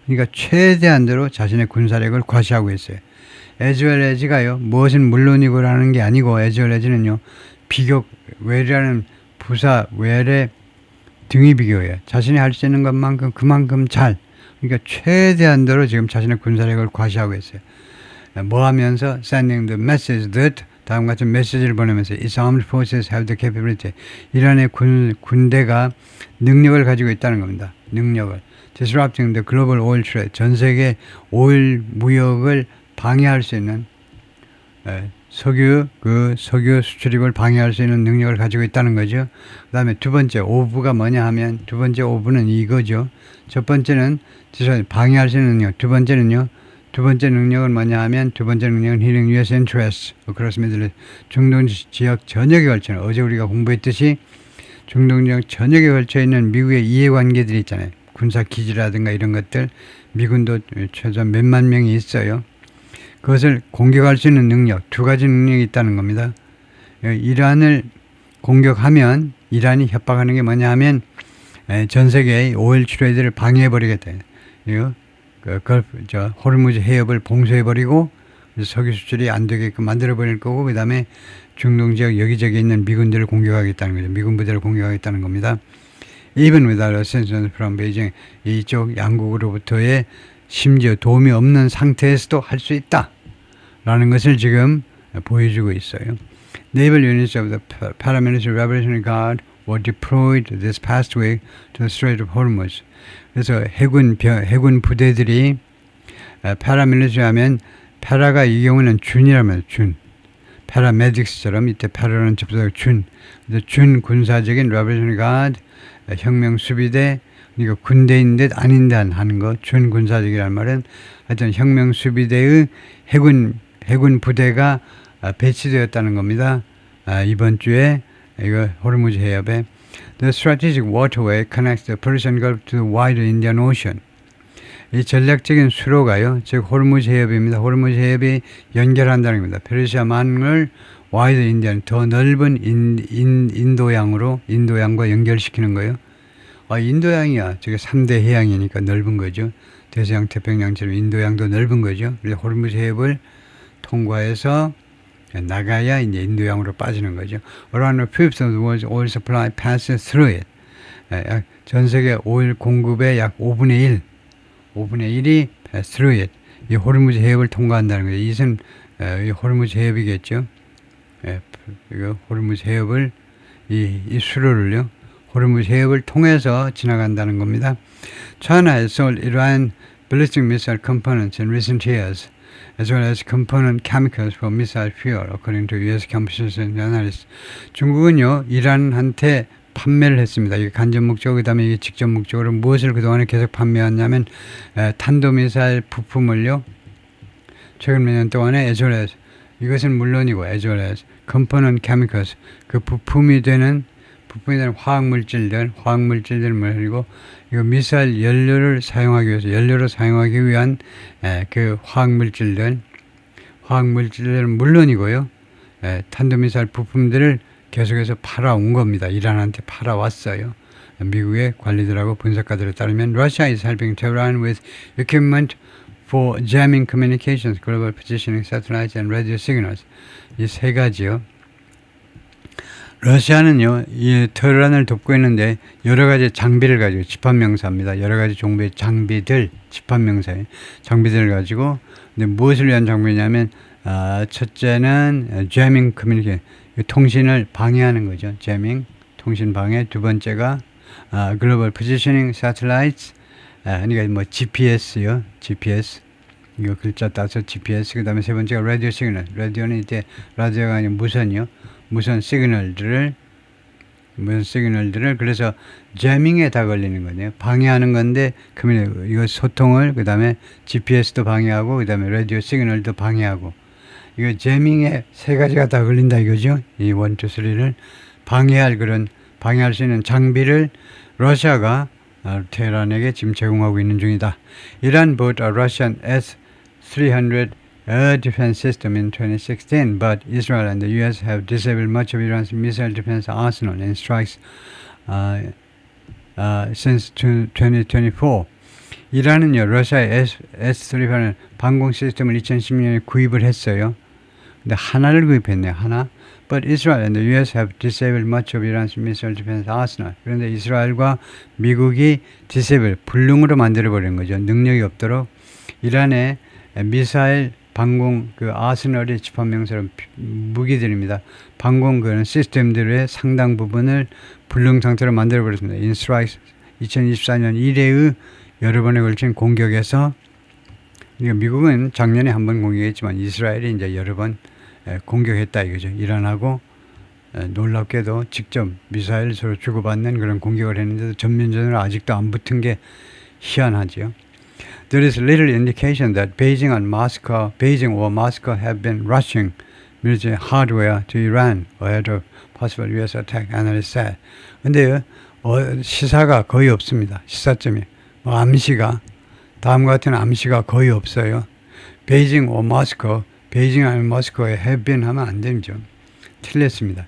그러니까 최대한대로 자신의 군사력을 과시하고 있어요. as well as가요, 무엇은 물론이고라는 게 아니고 as well as는요, 외라는 부사 외래 등위 비교예요. 자신이 할 수 있는 것만큼 그만큼 그러니까 최대한대로 지금 자신의 군사력을 과시하고 있어요. 뭐 하면서 sending the message that 다음 같은 메시지를 보내면서 its armed forces have the capability. 이란의 군대가 능력을 가지고 있다는 겁니다. 능력을. disrupting the global oil trade. 전 세계 오일 무역을 방해할 수 있는 석유 수출입을 방해할 수 있는 능력을 가지고 있다는 거죠. 그 다음에 두 번째 오브가 뭐냐 하면 두 번째 오브는 이거죠. 첫 번째는 방해할 수 있는 능력. 두 번째 능력은 뭐냐 하면 두 번째 능력은 hitting U.S. interests. 그렇습니다. 중동 지역 전역에 걸쳐는 어제 우리가 공부했듯이 중동 지역 전역에 걸쳐 있는 미국의 이해관계들이 있잖아요. 군사 기지라든가 이런 것들 미군도 최소 몇만 명이 있어요. 그것을 공격할 수 있는 능력, 두 가지 능력이 있다는 겁니다. 이란을 공격하면 이란이 협박하는 게 뭐냐 하면 전 세계의 오일 트레이드를 방해해버리겠다. 호르무즈 해협을 봉쇄해버리고 석유 수출이 안 되게끔 만들어버릴 거고 그 다음에 중동 지역 여기저기 있는 미군들을 공격하겠다는 거죠. 미군 부대를 공격하겠다는 겁니다. Even without assistance from Beijing. 이쪽 양국으로부터의 심지어 도움이 없는 상태에서도 할 수 있다 라는 것을 지금 보여주고 있어요. Naval units of the Paramilitary Revolutionary Guard were deployed this past week to the Strait of Hormuz. 그래서 해군 부대들이 paramilitary 하면 파라가 이 경우는 준이라면 paramedics처럼 이때 파라는 접속어 준 군사적인 Revolutionary Guard 혁명 수비대 그러니까 군대인 듯 아닌 듯 하는 거, 준군사적이라는 말은 하여튼 혁명 수비대의 해군 부대가 배치되었다는 겁니다. 이번 주에 이거 호르무즈 해협에 The strategic waterway connects the Persian Gulf to the wider Indian Ocean. 이 전략적인 수로가요, 즉 호르무즈 해협입니다. 호르무즈 해협이 연결한다는 겁니다. 페르시아만을 wider Indian, 더 넓은 인도양과 연결시키는 거예요. 인도양이야. 저게 3대 해양이니까 넓은 거죠. 대서양, 태평양처럼 인도양도 넓은 거죠. 그래서 호르무즈 해협을 통과해서 나가야 이제 인도양으로 빠지는 거죠. Around a fifth of the world's oil supply passes through it. 전 세계 오일 공급의 약 5분의 1이 pass through it. 이 호르무즈 해협을 통과한다는 거죠. 이것은 이 호르무즈 해협이겠죠. 이거 호르무즈 해협을 이 수로를요. 호르무즈 해협을 통해서 지나간다는 겁니다. China has sold Iran ballistic missile components in recent years, as well as component chemicals for missile fuel, according to U.S. composition analysts. 중국은요, 이란한테 판매를 했습니다. 이게 간접 목적, 그 다음에 이게 직접 목적으로 무엇을 그동안에 계속 판매했냐면 탄도미사일 부품을요, 최근 몇 년 동안에 as well as, 이것은 물론이고 as well as component chemicals, 그 부품이 되는 화학물질들 그리고 이거 미사일 연료를 사용하기 위한 그 화학물질들은 물론이고요. 탄도미사일 부품들을 계속해서 팔아온 겁니다. 이란한테 팔아왔어요. 미국의 관리들하고 분석가들에 따르면 Russia is helping Tehran with equipment for jamming communications, global positioning satellites and radio signals. 이 세 가지요. 러시아는요, 이 테헤란을 돕고 있는데 여러 가지 장비를 가지고 집합명사입니다. 여러 가지 종류의 장비들, 집합명사예요. 장비들을 가지고 근데 무엇을 위한 장비냐면 첫째는 jamming communication, 통신을 방해하는 거죠. jamming, 통신 방해. 두 번째가 Global Positioning Satellites, 그러니까 뭐 GPS요, GPS. 이거 글자 따서 GPS. 그 다음에 세 번째가 라디오 시그널. 라디오는 이제 라디오가 아니라 무선이요. 무선 시그널들을 그래서 재밍에 다 걸리는 거네요. 방해하는 건데, 그러면 이거 소통을, 그 다음에 GPS도 방해하고, 그 다음에 라디오 시그널도 방해하고, 이거 재밍에 세 가지가 다 걸린다 이거죠. 이 1, 2, 3를 방해할 수 있는 장비를 러시아가 테헤란에게 지금 제공하고 있는 중이다. Iran bought a Russian S-300 air defense system in 2016, but Israel and the U.S. have disabled much of Iran's missile defense arsenal in strikes since 2024. 이란은요, 러시아의 S-300 방공 시스템을 2010년에 구입을 했어요. 근데 하나를 구입했네요, 하나. But Israel and the U.S. have disabled much of Iran's missile defense arsenal. 그런데 이스라엘과 미국이 불능으로 만들어버린 거죠. 능력이 없도록. 이란의 미사일 방공 아스널이 집합명사로 무기들입니다. 방공 그런 시스템들의 상당 부분을 불능 상태로 만들어버렸습니다. In strikes 2024년 이래의 여러 번에 걸친 공격에서, 미국은 작년에 한 번 공격했지만 이스라엘이 이제 여러 번 공격했다 이거죠. 이란하고 놀랍게도 직접 미사일 서로 주고받는 그런 공격을 했는데도 전면전으로 아직도 안 붙은 게 희한하죠. There is little indication that Beijing or Moscow have been rushing military hardware to Iran ahead of possible U.S. attack, analysts said. 근데 시사가 거의 없습니다. 시사점이. 암시가 다음과 같은 암시가 거의 없어요. 베이징 or Moscow, 베이징 아니면 모스크바에 have been 하면 안 되죠. 틀렸습니다.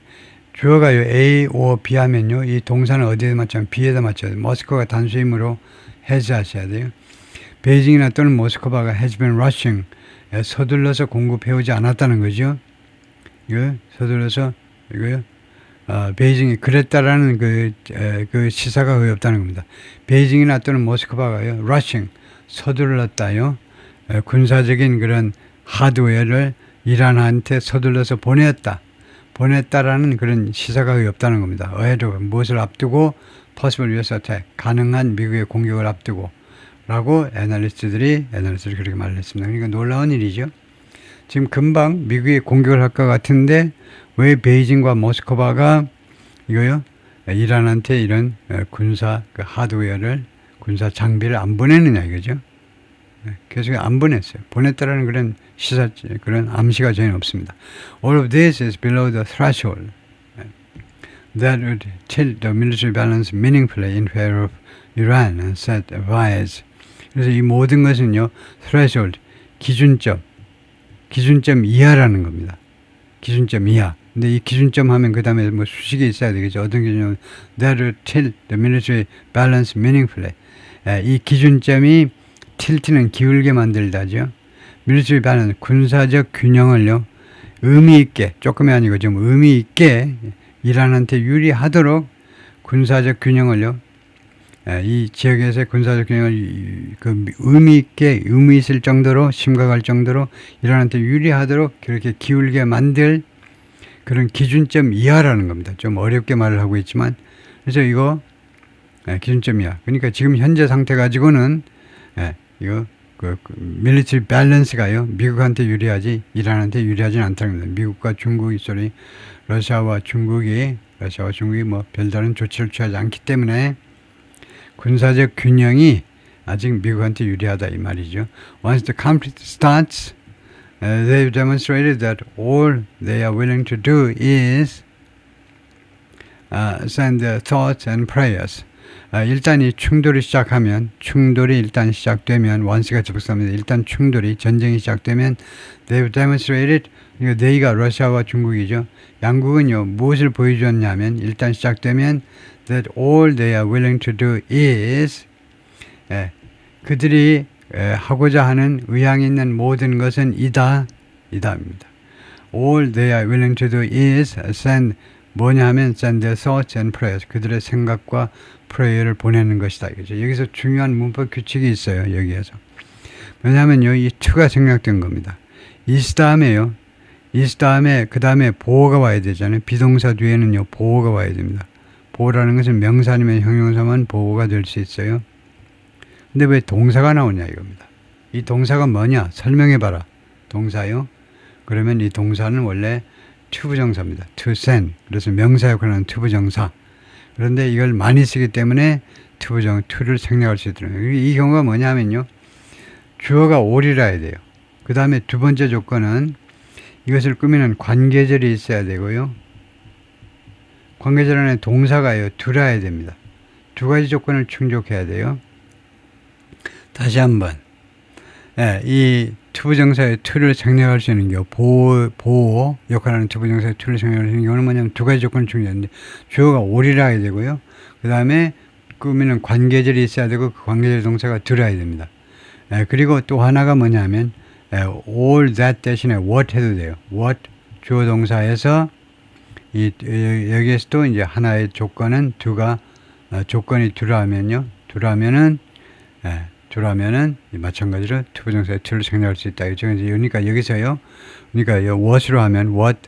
주어가요 A or B 하면요 이 동사는 어디에 맞추면 B에다 맞춰야 돼요. 모스크바가 단수이므로 has 하셔야 돼요. 베이징이나 또는 모스크바가 has been rushing, 서둘러서 공급해오지 않았다는 거죠. 이거 서둘러서 이거요. 베이징이 그랬다라는 그 시사가 거의 없다는 겁니다. 베이징이나 또는 모스크바가요 rushing, 서둘렀다요. 군사적인 그런 하드웨어를 이란한테 서둘러서 보냈다라는 그런 시사가 거의 없다는 겁니다. 어해도 무엇을 앞두고 possible U.S. attack, 가능한 미국의 공격을 앞두고 라고 애널리스트들이 그렇게 말을 했습니다. 그러니까 놀라운 일이죠. 지금 금방 미국이 공격을 할 것 같은데 왜 베이징과 모스크바가 이거요 이란한테 이런 군사 하드웨어를, 군사 장비를 안 보내느냐 이거죠. 계속 안 보냈어요. 보냈다라는 그런 암시가 전혀 없습니다. All of this is below the threshold that would tilt the military balance meaningfully in favor of Iran, said Vaez. 그래서 이 모든 것은요, threshold, 기준점 이하라는 겁니다. 기준점 이하. 근데 이 기준점 하면 그 다음에 뭐 수식이 있어야 되겠죠. 어떤 기준이냐면 that would tilt the military balance meaningfully. 이 기준점이 tilt는 기울게 만들다죠. military balance, 군사적 균형을요, 의미 있게, 조금이 아니고 좀 의미 있게 이란한테 유리하도록 군사적 균형을요, 이 지역에서의 군사적 균형을 의미 있을 정도로, 심각할 정도로 이란한테 유리하도록 그렇게 기울게 만들 그런 기준점 이하라는 겁니다. 좀 어렵게 말을 하고 있지만, 그래서 이거 기준점 이하. 그러니까 지금 현재 상태 가지고는 이거 밀리터리 밸런스가요 미국한테 유리하지 이란한테 유리하지는 않다는 겁니다. 미국과 중국이 러시아와 중국이 뭐 별다른 조치를 취하지 않기 때문에 군사적 균형이 아직 미국한테 유리하다 이 말이죠. Once the conflict starts, they've demonstrated that all they are willing to do is send their thoughts and prayers. 일단 이 충돌이 일단 시작되면 once가 접속합니다. 일단 전쟁이 시작되면 they've demonstrated, they가 러시아와 중국이죠. 양국은요 무엇을 보여주었냐면 일단 시작되면 that all they are willing to do is, 그들이 하고자 하는 의향이 있는 모든 것은 이다입니다. All they are willing to do is send their thoughts and prayers, 그들의 생각과 프레이어를 보내는 것이다. 이거죠. 여기서 중요한 문법 규칙이 있어요. 여기에서. 왜냐하면요, 이 to가 생략된 겁니다. is 다음에 그 다음에 보어가 와야 되잖아요. 비동사 뒤에는요, 보어가 와야 됩니다. 보호라는 것은 명사 아니면 형용사만 보호가 될 수 있어요. 근데 왜 동사가 나오냐 이겁니다. 이 동사가 뭐냐 설명해봐라. 동사요. 그러면 이 동사는 원래 투부정사입니다. to send. 그래서 명사 역할을 하는 투부정사. 그런데 이걸 많이 쓰기 때문에 to를 생략할 수 있더라고요. 이 경우가 뭐냐면요. 주어가 all이라 해야 돼요. 그 다음에 두 번째 조건은 이것을 꾸미는 관계절이 있어야 되고요. 관계절 안에 동사가요. do라 해야 됩니다. 두 가지 조건을 충족해야 돼요. 다시 한번. 예, 이 투부정사의 to를 생략할 수 있는 경우, 보호 역할하는 투부정사의 to를 생략할 수 있는 경우는 뭐냐면 두 가지 조건을 충족하는데 주어가 all이라 해야 되고요. 그 다음에 꾸미는 관계절이 있어야 되고 그 관계절 동사가 do라 해야 됩니다. 예, 그리고 또 하나가 뭐냐면 all that 대신에 what 해도 돼요. what 주어 동사에서 여기에서도 이제 하나의 조건은 do가 조건이 do라면요. do라면은 마찬가지로 투부정사의 to를 생략할 수 있다. 그러니까 여기서요. 그러니까 what으로 하면 what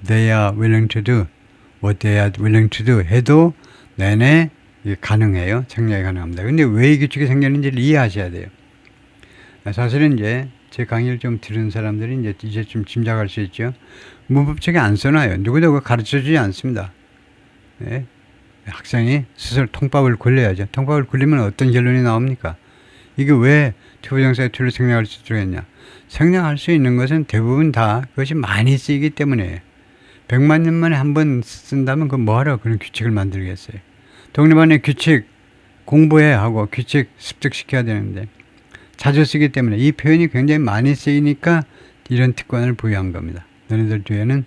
they are willing to do, what they are willing to do 해도 내내 가능해요. 생략이 가능합니다. 근데 왜 이 규칙이 생겼는지를 이해하셔야 돼요. 사실은 이제 제 강의를 좀 들은 사람들이 이제 좀 짐작할 수 있죠. 문법책에 안 써놔요. 누구도 그거 가르쳐주지 않습니다. 네. 학생이 스스로 통밥을 굴려야죠. 통밥을 굴리면 어떤 결론이 나옵니까? 이게 왜 투부정사의 to를 생략할 수 있겠냐? 생략할 수 있는 것은 대부분 다 그것이 많이 쓰이기 때문에 100만 년 만에 한 번 쓴다면 그 뭐하러 그런 규칙을 만들겠어요. 독립안의 규칙 공부해 하고 규칙 습득시켜야 되는데 자주 쓰기 때문에 이 표현이 굉장히 많이 쓰이니까 이런 특권을 부여한 겁니다. 너희들 뒤에는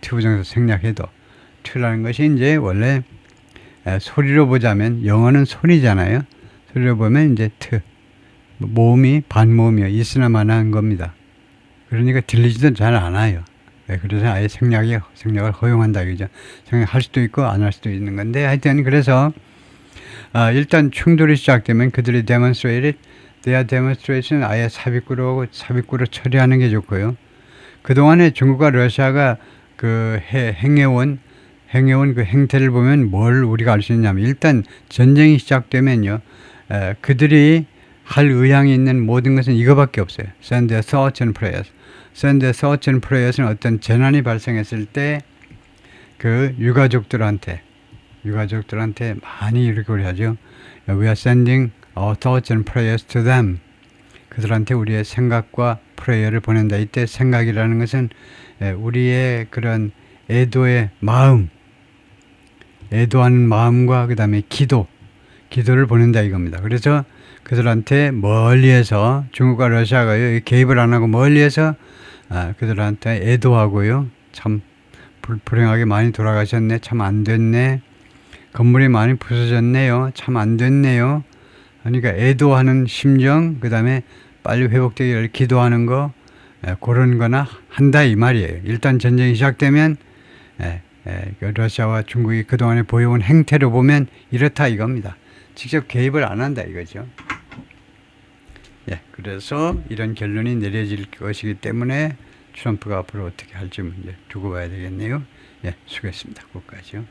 투부정사 생략해도 to라는 것이 이제 원래 소리로 보자면 영어는 소리잖아요. 소리로 보면 이제 t 모음이 반모음이요. 있으나 마나한 겁니다. 그러니까 들리지도 잘 않아요. 그래서 아예 생략을 허용한다 이거죠. 생략할 수도 있고 안 할 수도 있는 건데 하여튼 그래서 일단 충돌이 시작되면 그들이 demonstrated, their demonstration 아예 삽입구로 처리하는 게 좋고요. 그동안에 중국과 러시아가 행해온 그 행태를 보면 뭘 우리가 알 수 있냐면 일단 전쟁이 시작되면요. 그들이 할 의향이 있는 모든 것은 이거밖에 없어요. Send their thoughts and prayers. Send their thoughts and prayers는 어떤 재난이 발생했을 때 그 유가족들한테 많이 이렇게 하죠. We are sending our thoughts and prayers to them. 그들한테 우리의 생각과 프레이어를 보낸다. 이때 생각이라는 것은 우리의 그런 애도의 마음, 애도하는 마음과 그 다음에 기도를 보낸다 이겁니다. 그래서 그들한테 멀리에서 중국과 러시아가 개입을 안 하고 멀리에서 그들한테 애도하고요. 참 불행하게 많이 돌아가셨네. 참 안 됐네. 건물이 많이 부서졌네요. 참 안 됐네요. 그러니까 애도하는 심정, 그 다음에 빨리 회복되기를 기도하는 거, 그런 거나 한다 이 말이에요. 일단 전쟁이 시작되면 러시아와 중국이 그동안에 보여온 행태로 보면 이렇다 이겁니다. 직접 개입을 안 한다 이거죠. 그래서 이런 결론이 내려질 것이기 때문에 트럼프가 앞으로 어떻게 할지 문제 두고 봐야 되겠네요. 수고했습니다. 끝까지요.